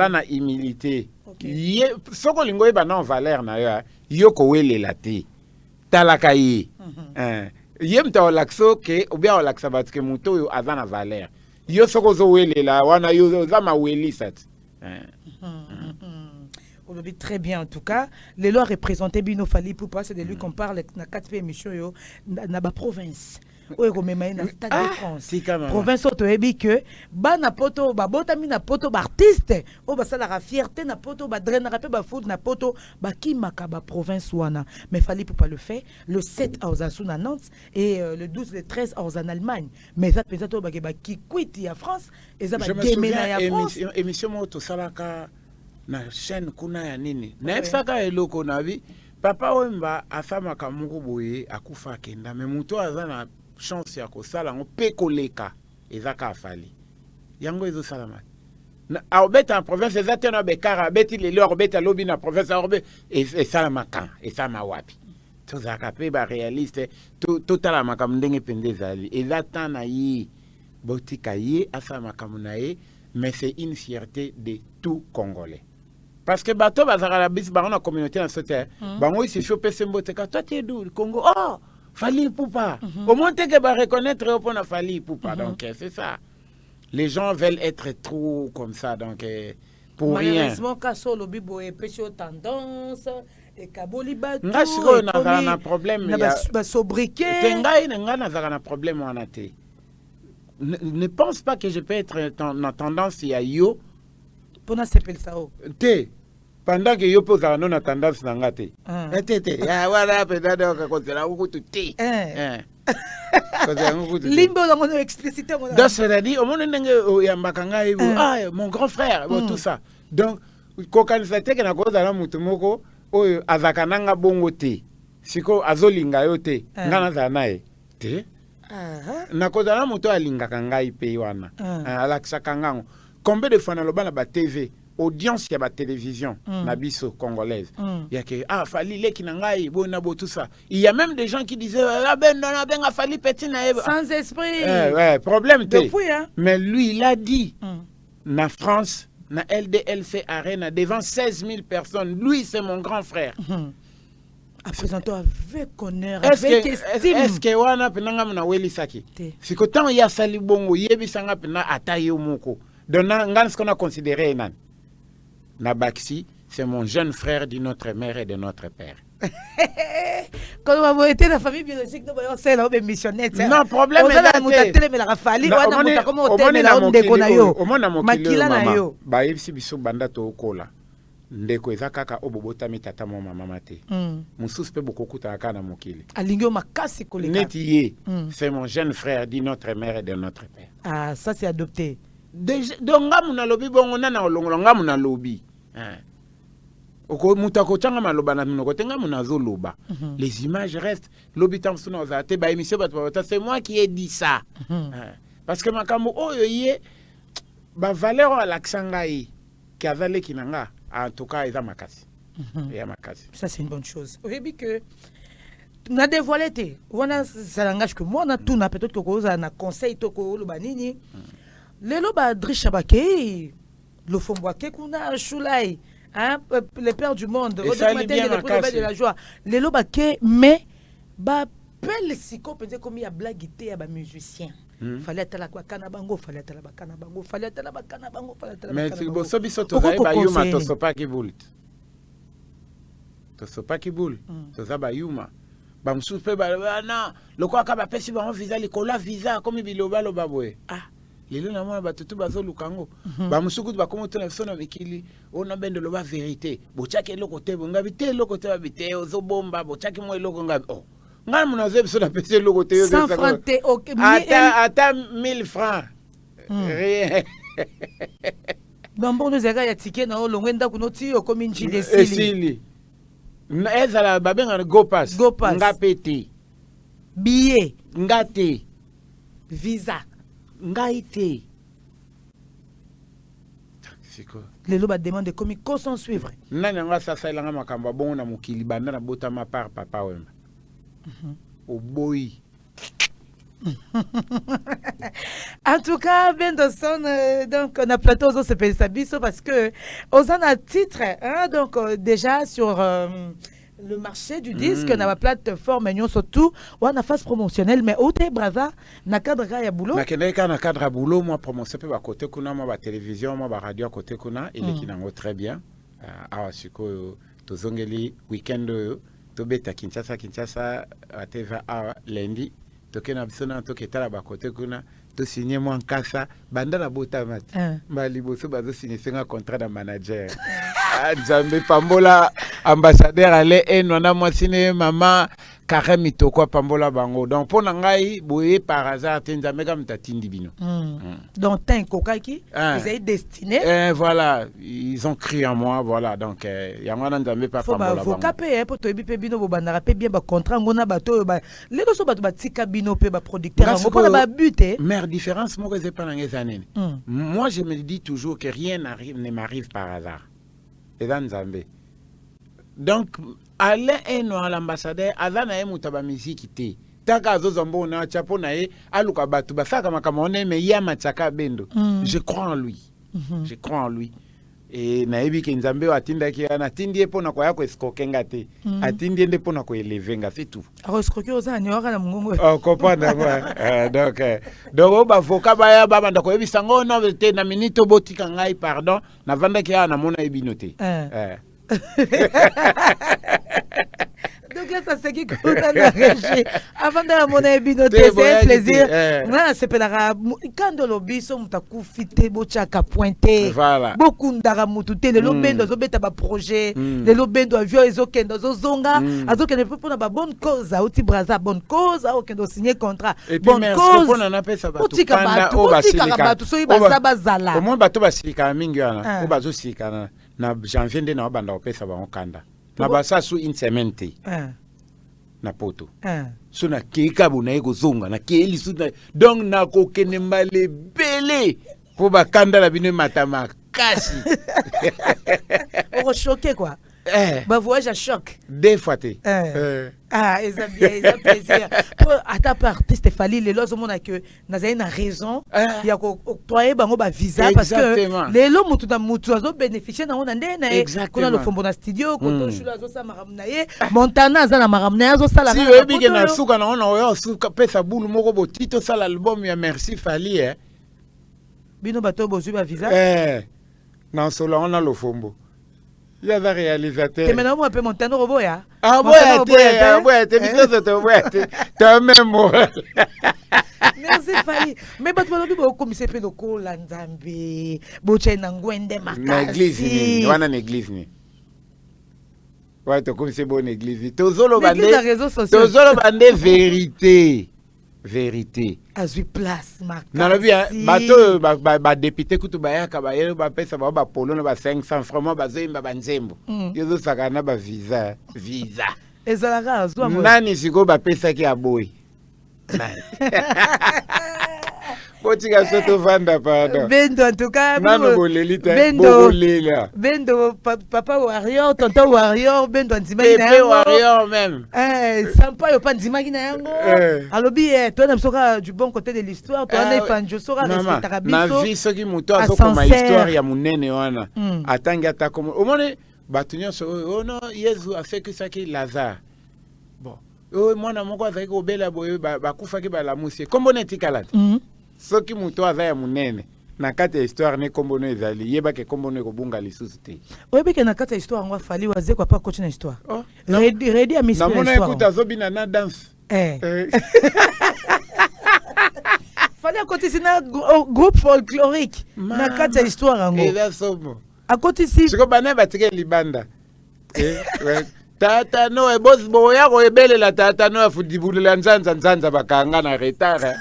[SPEAKER 1] na humilité. Ye soko lingo eba na valeur na yo yo ko welela te talaka yi ye mta olakso ke obia olaksa batke muto yo azana valeur yo soko zo welela wana yo za ma welisat.
[SPEAKER 2] On le dit très bien en tout cas. Les lois représentées Bino Fali pour passer de lui qu'on parle na 4 émissions yo na ba province. Oui, na Stade de France. Province auto ebi que ba na poto ba botami na poto ba artiste o ba sala la fierté na poto ba drainer pe ba foot na poto ba kimaka ba province wana. Mais fallait pour pas le faire le 7 à Ozasu na Nantes et le 12 et 13 à en Allemagne. Mais ça peut être ba qui quitte ya France et ça ba déménager ya France.
[SPEAKER 1] Émission moto salaka na chaîne kuna ya nini. Na saka eloko na vi papa wemba afama kamuko boye akufa kenda mais muto azana chance ya kosala ngo pe koleka ezaka afali yango ezo salama aobeta en province ezate na bekara beti lelo obeta lobi na province orbe et ça makan et ça mawapi tozaka pe ba réaliste tout la makambo ndenge pende ezali ezata na yi botika ye asa makambo na ye mais c'est une fierté de tout Congolais. Parce que bateau bazaka la bis ba na communauté na sote bango il faut pese mbote ka toi tu es d'où Congo oh Fally Ipupa au moins que ba reconnaître au point Fally Ipupa donc c'est ça les gens veulent être trop comme ça donc pour rien
[SPEAKER 2] malheureusement ka solo bibo e pêche tendance et kaboli batu
[SPEAKER 1] ngasiko na problème
[SPEAKER 2] na ba sobriquet
[SPEAKER 1] tengai nga na na problème wana te ne pense pas que je peux être en tendance ya yo
[SPEAKER 2] pour na sepel sao
[SPEAKER 1] te pendant que yo pose non na tendance na ngate te ya wala pedada ka kozela ukutu te
[SPEAKER 2] limbo on a explicité mon
[SPEAKER 1] donc c'est-à-dire au monde ndenge ya mbakanga ibo mon grand frère tout ça donc kokanisa te ke na kozala mutu moko oyo azakananga bongo te siko azolinga yo te ngana za nae te nakozala moto alingaka ngai pe wana alakisaka ngango combien de fois na loba na ba TV audience ya ba télévision na biso congolaise yake Fally leki na ngai bona bo tout ça il y a même des gens qui disaient ben Fally petit na
[SPEAKER 2] sans esprit
[SPEAKER 1] ouais problème te
[SPEAKER 2] depuis,
[SPEAKER 1] mais lui il a dit na France na LDLC Arena devant 16 000 personnes lui c'est mon grand frère
[SPEAKER 2] à présenter avec honneur avec estime
[SPEAKER 1] est-ce que wana penanga mna weli saki siko tant ya sali bongo yebisanga pena ataye moko donc ngana ce qu'on a considéré nan na Baxi c'est mon jeune frère de notre mère et de notre père
[SPEAKER 2] quand on va été la famille biologique de c'est là missionnaire
[SPEAKER 1] non problème
[SPEAKER 2] là mutatele mais la Fally wana muta comme hôtel la ndeko na yo makila na yo
[SPEAKER 1] ba yebisi biso banda to kola ndeko ezakaka obobotami tata mo mama te mususu pe bokokuta kana mokili
[SPEAKER 2] alingio makasi koleka
[SPEAKER 1] neti ye c'est mon jeune frère dit notre mère et de notre père
[SPEAKER 2] ah ça c'est adopté
[SPEAKER 1] donc ngamu na lobi bongo na olongolo ngamu na lobi oko mutako tanga maloba na minoko tenga muna zoloba les images restent lobi tamsuna ozate ba émission batwa c'est moi qui ai dit ça parce que makambo oyo ye ba valeur à l'axangai qui avale kinanga en tout cas eza makasi ya makasi
[SPEAKER 2] ça c'est une bonne chose oyebi que na dévoilé te wana ça langage que moi na tout na peut-être que koza na conseil to ko lo banini lelo ba Drisha Bake le Fombwake kuna Shulai hein les pères du monde au matin de la joie lelo Bake mais ba pelle siko peut-être comme il y a blague ya ba musicien fallait être là quoi kanabango fallait être là ba kanabango fallait être là ba kanabango fallait être là
[SPEAKER 1] mais si bo sobi soto ba yuma to sopa ki bulit to sopa ki bul to za ba yuma ba msupe ba na lokwa ka ba pesi ba visa likola visa comme biloba lo babwe lelo na mwana batutu bazolukango ba musuku ba komoto na sona mikili ona bende lo ba vérité bochake loko te ngabi te loko te babite ozobomba bochake mo loko ngabi ngana munaze biso na pesi loko te
[SPEAKER 2] sans francs
[SPEAKER 1] ata 1000 francs rien
[SPEAKER 2] bambo nous ega ya ticket na olongwenda kunoti okomi njili
[SPEAKER 1] esili na ezala babenga go pass ngapeti
[SPEAKER 2] billet
[SPEAKER 1] ngate
[SPEAKER 2] visa
[SPEAKER 1] ngaite siko
[SPEAKER 2] lelo ba demande komi ko sans suivre
[SPEAKER 1] nani nga sasa ilanga makamba bongo na mokili banda na botama par papa wemba oboyi
[SPEAKER 2] en tout cas Bendoson donc on a plateau aux autres biso parce que aux en a titre hein, donc déjà sur le marché du disque na ba plateforme nyo surtout on a phase promotionnelle mais au Braza na cadre ya boulot
[SPEAKER 1] na keneka na cadre boulot moi promotion pe ba côté kuna moi ba télévision moi ba radio côté kuna il est kinango très bien awa siko tozongeli weekend to beta Kinshasa à TV lundi tokena bisona toketala ba côté kuna to signer moi en casa banda na bota mat ba liboso bazo signer un contrat de manager Nzambe pambola ambassadeur ale enwana mwasine mama kare mitoko pambola bango. Donc pour ngai boye par hasard Nzambe kam tatindi bino.
[SPEAKER 2] Donc t'es kokaki, vous êtes destiné.
[SPEAKER 1] Voilà, ils ont cru en moi, voilà. Donc yangwana Nzambe pa pambola bango.
[SPEAKER 2] Faut capé pour to bipe bino bo bandara pe bien ba contrat ngona bato ba les so bato batika bino pe ba producteur ngo pour ba but.
[SPEAKER 1] Mère différence moi c'est pas dans années. Moi je me dis toujours que rien ne m'arrive par hasard. Et dans Nzambe. Donc aller à l'ambassadeur azana ye mutaba musique té. Taka zozombo na chapo na ye aluka batu basaka makamone me yama tsaka bendo. Je crois en lui. Je crois en lui. Et naebi ke Nzambe atinda ki ana tindie pona kwa yako eskokenga te. Atindie nde pona ko elevenga c'est tout.
[SPEAKER 2] Alors escroquer oza nyora na mungongo.
[SPEAKER 1] Oh comprendre moi. Donc ba voka ba ya ba banda ko ebisa ngo no te na minito botika ngai pardon na vanda ki ana mona ebinote.
[SPEAKER 2] Donc là, ça c'est qui qu'on a réagi. Avant de mon abinoté, c'est un plaisir. Non, c'est pas quand le biso mutaku fité bochaka pointé.
[SPEAKER 1] Voilà.
[SPEAKER 2] Beaucoup ndara mutute le lobendo zo beta ba projet, le lobendo avio ezokendo zo zonga, azokende pe pona ba bonne cause, oti braza bonne cause, okendo signer contrat.
[SPEAKER 1] Bonne cause. On en appelle ça ba
[SPEAKER 2] tout so iba sabazala.
[SPEAKER 1] Au moins bato basilika mingi wana, o bazo silika na janvier nde na banda opesa ba okanda. Na basa sous une semaine te. Na poto. So na keka bona eko zonga na keli sous donc na kokene mbale belé pour ba kanda la bino matama kasi.
[SPEAKER 2] On choqué quoi. Bah voyage à choc.
[SPEAKER 1] Deux fois te.
[SPEAKER 2] Ah, ils ont bien, ils ont plaisir. À ta part, artiste fallait les lois au monde que nous avons une raison. Il y a octroyé bango ba visa parce que les lois mutu na mutu azo bénéficier na on ande na qu'on a le fond bon studio qu'on joue la zo sa maramnaye Montana za na maramnaye zo sala.
[SPEAKER 1] Si we bige na suka na ona yo suka pesa bulu moko bo tito sala album ya merci fali
[SPEAKER 2] bino bato bozu ba visa
[SPEAKER 1] na solo on a le fombo. Il y a un réalisateur.
[SPEAKER 2] Et maintenant, on peut monter un robot, ya?
[SPEAKER 1] Ah, ouais, t'es même.
[SPEAKER 2] Merci, Fali. Mais tu vas dire, comme c'est le coup, l'Anzambi, Boche Nangwende,
[SPEAKER 1] Makasi. On a une église. Ouais, comme c'est bonne église. Tozolo bande vérité. Vérité.
[SPEAKER 2] Azui place, Makasi.
[SPEAKER 1] Non, bien, bateau, ba député kutu bayaka ba yelo ba pesa ba polo na ba 500 francs ba zemba ba nzembo. Yozo sakana ba visa.
[SPEAKER 2] Ezalaka azwa mo.
[SPEAKER 1] Nani siko ba pesa ki aboy. Botika soto vanda pardon.
[SPEAKER 2] Bendo en tout cas.
[SPEAKER 1] Nano bolelita. Bolela.
[SPEAKER 2] Bendo papa warrior, tonton warrior, bendo ndima
[SPEAKER 1] ina. Pepe warrior même.
[SPEAKER 2] Sampa yo pa ndima ina yango. Alobi toi na soka du bon côté de l'histoire, toi na fanjo soka respectera biso.
[SPEAKER 1] Na vie soki muto azoko ma histoire ya munene wana. Atangi atakomo. Omone batunyo so oh non, Yesu a fait que ça qui Lazare. Bon. Oh mwana moko azaki obela boye bakufaki balamusi. Kombo netikala. Soki muto azaya munene na kati ya histoire ne kombono ezali yeba ke kombono ko bunga lisusu te.
[SPEAKER 2] Oyebeke na kati ya histoire ngwa fali waze kwa pa coach na histoire. Ready à m'inspirer.
[SPEAKER 1] Na mona écoute azobina na danse.
[SPEAKER 2] Fali à côté c'est un groupe folklorique na kati ya histoire ngo.
[SPEAKER 1] Eza somo.
[SPEAKER 2] À côté si
[SPEAKER 1] siko bana batike libanda. Tata no e boss boya ko ebele la tata no afudibulula nzanza bakanga na retard.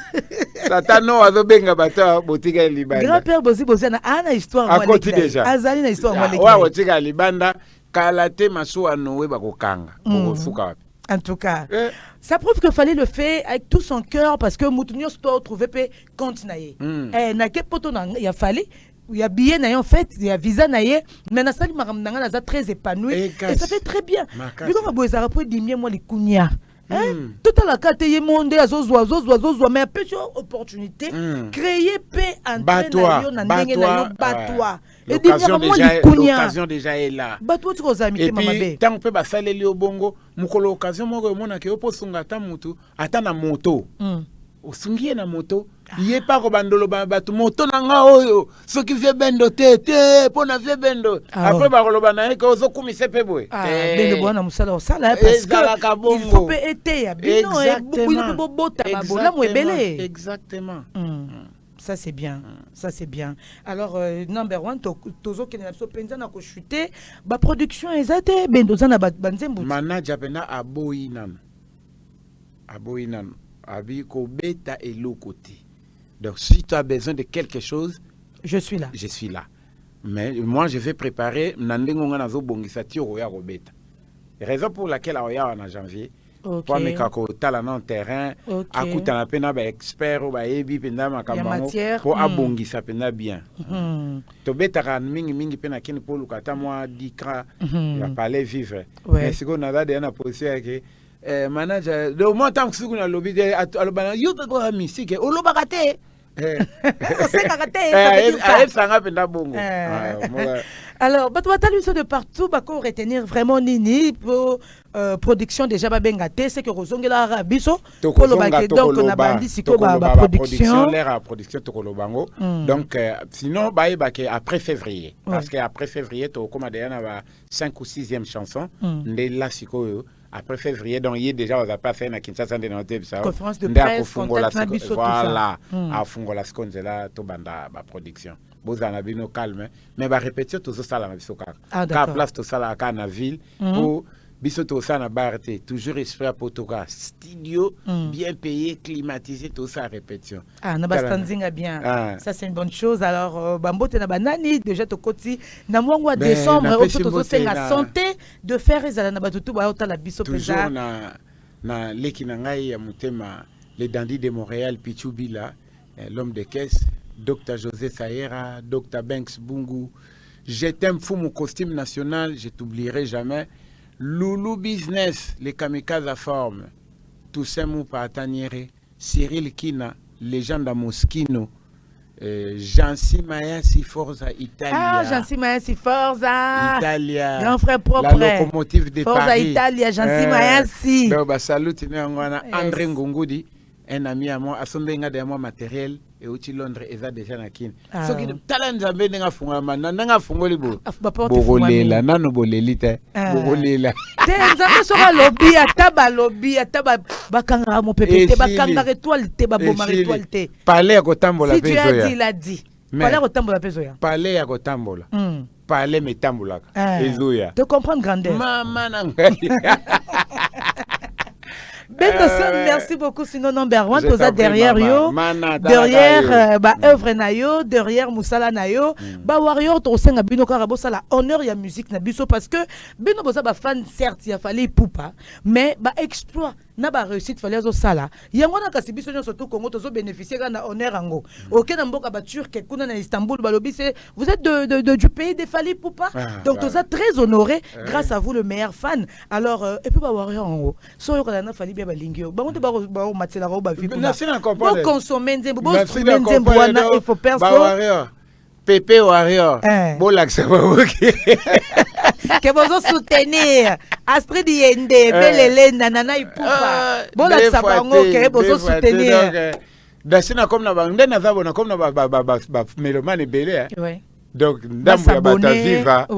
[SPEAKER 1] Tata no azobenga bata botika libanda.
[SPEAKER 2] Grand-père bozi na ana histoire
[SPEAKER 1] moi. À côté déjà.
[SPEAKER 2] Azali na histoire moi.
[SPEAKER 1] Wa botika libanda kalate masuwa nowe bakokanga. Bofuka wapi.
[SPEAKER 2] En tout cas, ça prouve qu'il fallait le faire avec tout son cœur parce que Moutounio se peut trouver pe continuer. Na ke poto na ya fallait il y a billet en fait, il y a visa naie, mais na sali maramnanga na za très épanoui et ça fait très bien. Biko maboza rapport dimie moi les kunya. Tout à la carte y monde azozwa mais peu opportunité créer paix entre na ndenge na batwa. Et
[SPEAKER 1] l'occasion déjà est là.
[SPEAKER 2] Batwa tu kozami te mama be.
[SPEAKER 1] Tant pe ba saleli obongo mukolo occasion moko mona ke oposunga ta mutu ata na moto. Osungie na moto yé pas ko bandolo batu moto nanga oyo soki vie bendo te pona vie bendo après ba koloba na ko zo kumise pe boy
[SPEAKER 2] bendo bona musala osala parce que il faut pe été ya bino e bino pe bota ba bola mo ebele
[SPEAKER 1] exactement
[SPEAKER 2] Ça c'est bien, ça c'est bien. Alors number one, tozo qui n'a pas pensé na ko chuter, ba production ezate bendoza na banzembo.
[SPEAKER 1] Manager pena aboinan. Abi ko beta et l'autre côté. Donc si tu as besoin de quelque chose,
[SPEAKER 2] je suis là.
[SPEAKER 1] Je suis là. Mais moi je vais préparer nandengo nga nazo bongisa tiro ya robeta. Raison pour laquelle oya en janvier. Pour me kako talent terrain, akuta na pena ba expert ba ebi penda makambo pour abongisa pena bien. To beta mingi pena kini pour lukata moi dikra ya parler vivre. Mais ce qu'on a na position que manager de moi tant que ce qu'on a lobby alobana yo ko musique olobakate
[SPEAKER 2] alors, de partout, retenir vraiment Nini pour production déjà bengate, c'est que Rosongela Arabiso, donc on a bandi siko production,
[SPEAKER 1] l'air production tokolobango. Donc sinon après février, parce que après février to comme déjà 5 ou 6e chanson, ndela siko après février, donc il déjà on a pas fait na Kinshasa de noter ça.
[SPEAKER 2] Conférence de presse, contact na biso
[SPEAKER 1] voilà, à fungola skonzela to banda ba production. Bozana bino calme, mais ba répétition tout ça la biso ka. Ka place tout ça la ka na ville pour biso tout ça na barté, toujours esprit à potoka, studio bien payé, climatisé tout ça répétition.
[SPEAKER 2] Ah na ba standing bien. Ça c'est une bonne chose. Alors bambote na banani déjà to koti na mois de décembre au tout ça la santé de faire ezala na batutu ba ota la biso pesa.
[SPEAKER 1] Toujours na leki na ngai ya mutema les dandys de Montréal Pichubila, l'homme de caisse, Dr José Sayera, Dr Banks Bungu. Je t'aime fou mon costume national, je t'oublierai jamais. Loulou Business, les kamikazes à forme. Toussaint Moupa Taniere, Cyril Kina, légende à Moschino. Jancy Mayasi Forza Italia.
[SPEAKER 2] Ah, Jancy Mayasi Forza
[SPEAKER 1] Italia.
[SPEAKER 2] Grand frère propre.
[SPEAKER 1] La locomotive de
[SPEAKER 2] Forza
[SPEAKER 1] Paris.
[SPEAKER 2] Italia, Jancy Mayasi.
[SPEAKER 1] Donc, salut, André Ngungudi, un ami à moi, à son benga de moi matériel. Et aussi Londres et ça déjà na kin. So qui talent zambe nga funga mananga fungoli bo. Bogolela nano bolelite. Bogolela.
[SPEAKER 2] Te nzambe soka lobby ataba bakanga mo pepete bakanga étoile te baboma étoile te.
[SPEAKER 1] Parler à kotambola
[SPEAKER 2] peso ya. Si tu as dit il a dit. Parler à kotambola peso ya.
[SPEAKER 1] Parler à kotambola. Parler metambola. Ezoya.
[SPEAKER 2] Te comprendre grandeur.
[SPEAKER 1] Mama nanga.
[SPEAKER 2] Merci beaucoup. Sinon, number one, tout ça derrière yo, derrière œuvre nayo, derrière Moussala nayo, warrior to senga bino karabo ça la honneur ya musique na biso parce que bino boza ba fan certes il fallait poupa, mais exploit na ba réussite fallait zo sala. Yango na kasi biso nyo surtout Congo tozo bénéficier na honneur ango. OK na mboka ba Turquie kuna na Istanbul balobi c'est vous êtes du pays des fallait poupa. Donc tout ça très honoré grâce à vous le meilleur fan. Alors et puis warrior ango. So yo kana na fallait bien balingio. Ba on ba matela ro ba viku. Bon consommer nzembo, bon streamer nzembo wana il faut perso.
[SPEAKER 1] Pépé warrior. Bon l'accès OK.
[SPEAKER 2] Que vous soutenir Astrid Yende belele nanana ipupa bon la sabango que vous soutenir
[SPEAKER 1] dasina comme na bande na zabona comme na ba melomane belé donc ndambo ya bataviva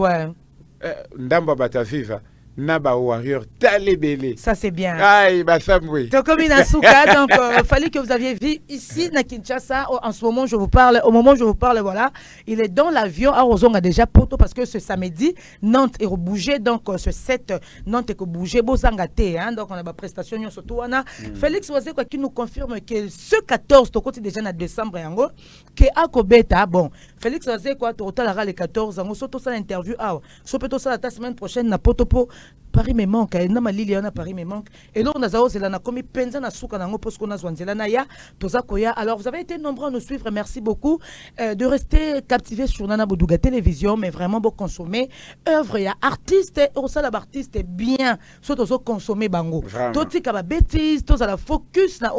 [SPEAKER 1] ndambo bataviva na ba warrior talebele.
[SPEAKER 2] Ça c'est bien.
[SPEAKER 1] Aïe ba samwe.
[SPEAKER 2] Donc comme Inasuka donc fallait que vous aviez vu ici na Kinshasa en ce moment je vous parle au moment où je vous parle voilà, il est dans l'avion à Ozonga déjà poto parce que ce samedi Nantes est bougé donc ce 7 Nantes est bougé bozangate hein donc on a ba prestation surtout wana Félix Oise quoi qui nous confirme que ce 14 to côté déjà na décembre yango que akobeta bon Félix Oise quoi total le 14 yango surtout ça l'interview ah so peut ça la semaine prochaine na poto po Paris me manque, na malili na Paris me manque. Et donc on a zela na komi penza na suka nango parce qu'on a zwanzela na ya toza koya. Alors vous avez été nombreux à nous suivre, merci beaucoup de rester captivés sur Nana Boudouga télévision, mais vraiment beau consommer œuvre ya artiste au sala artiste bien, soit tozo consommer bango. Toti ka ba bêtise, toza la focus na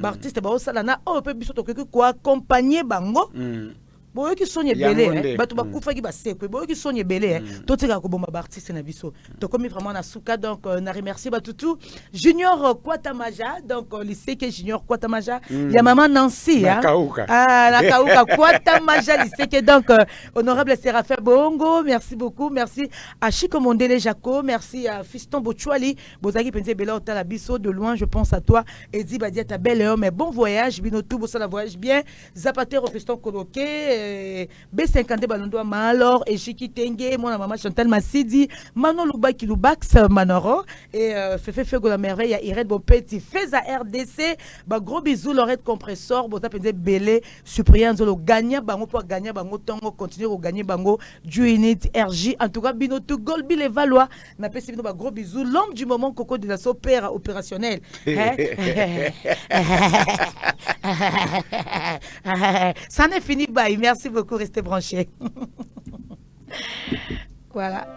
[SPEAKER 2] artiste ba sala na pe biso to quoi accompagner bango. boyo ki sonye belé bato bakufa ki basekwe boyo ki sonye belé to tika ko bomba artiste na biso to komi vraiment na suka donc na remercier batutu Junior Kwatamaja donc lycée que Junior Kwatamaja ya maman Nancy
[SPEAKER 1] na
[SPEAKER 2] Kauka Kwatamaja lycée que donc honorable Séraphin Bongo merci beaucoup merci à Chico Mondele Jaco merci à Fiston Bochouali bozaki penze bela otala biso de loin je pense à toi Edi Badia ta belle heure mais bon voyage bino tout bo la voyage bien Zapatero Fiston Koloké B50 Balondo Malor et Chiki Tenge mon maman Chantal Massidi Manon Lubaki Lubax Manoro et Fefe Fego la merveille ya Irène Bopeti Feza RDC ba gros bisous Lorette Compressor bota penze belé Cyprien Nzolo gagner bango pour gagner bango tongo continuer au gagner bango Duinit RJ en tout cas bino tout Golbi les Valois na pesi bino ba gros bisous l'homme du moment Coco de la Sopera opérationnel ça n'est fini bye merci beaucoup restez branchés voilà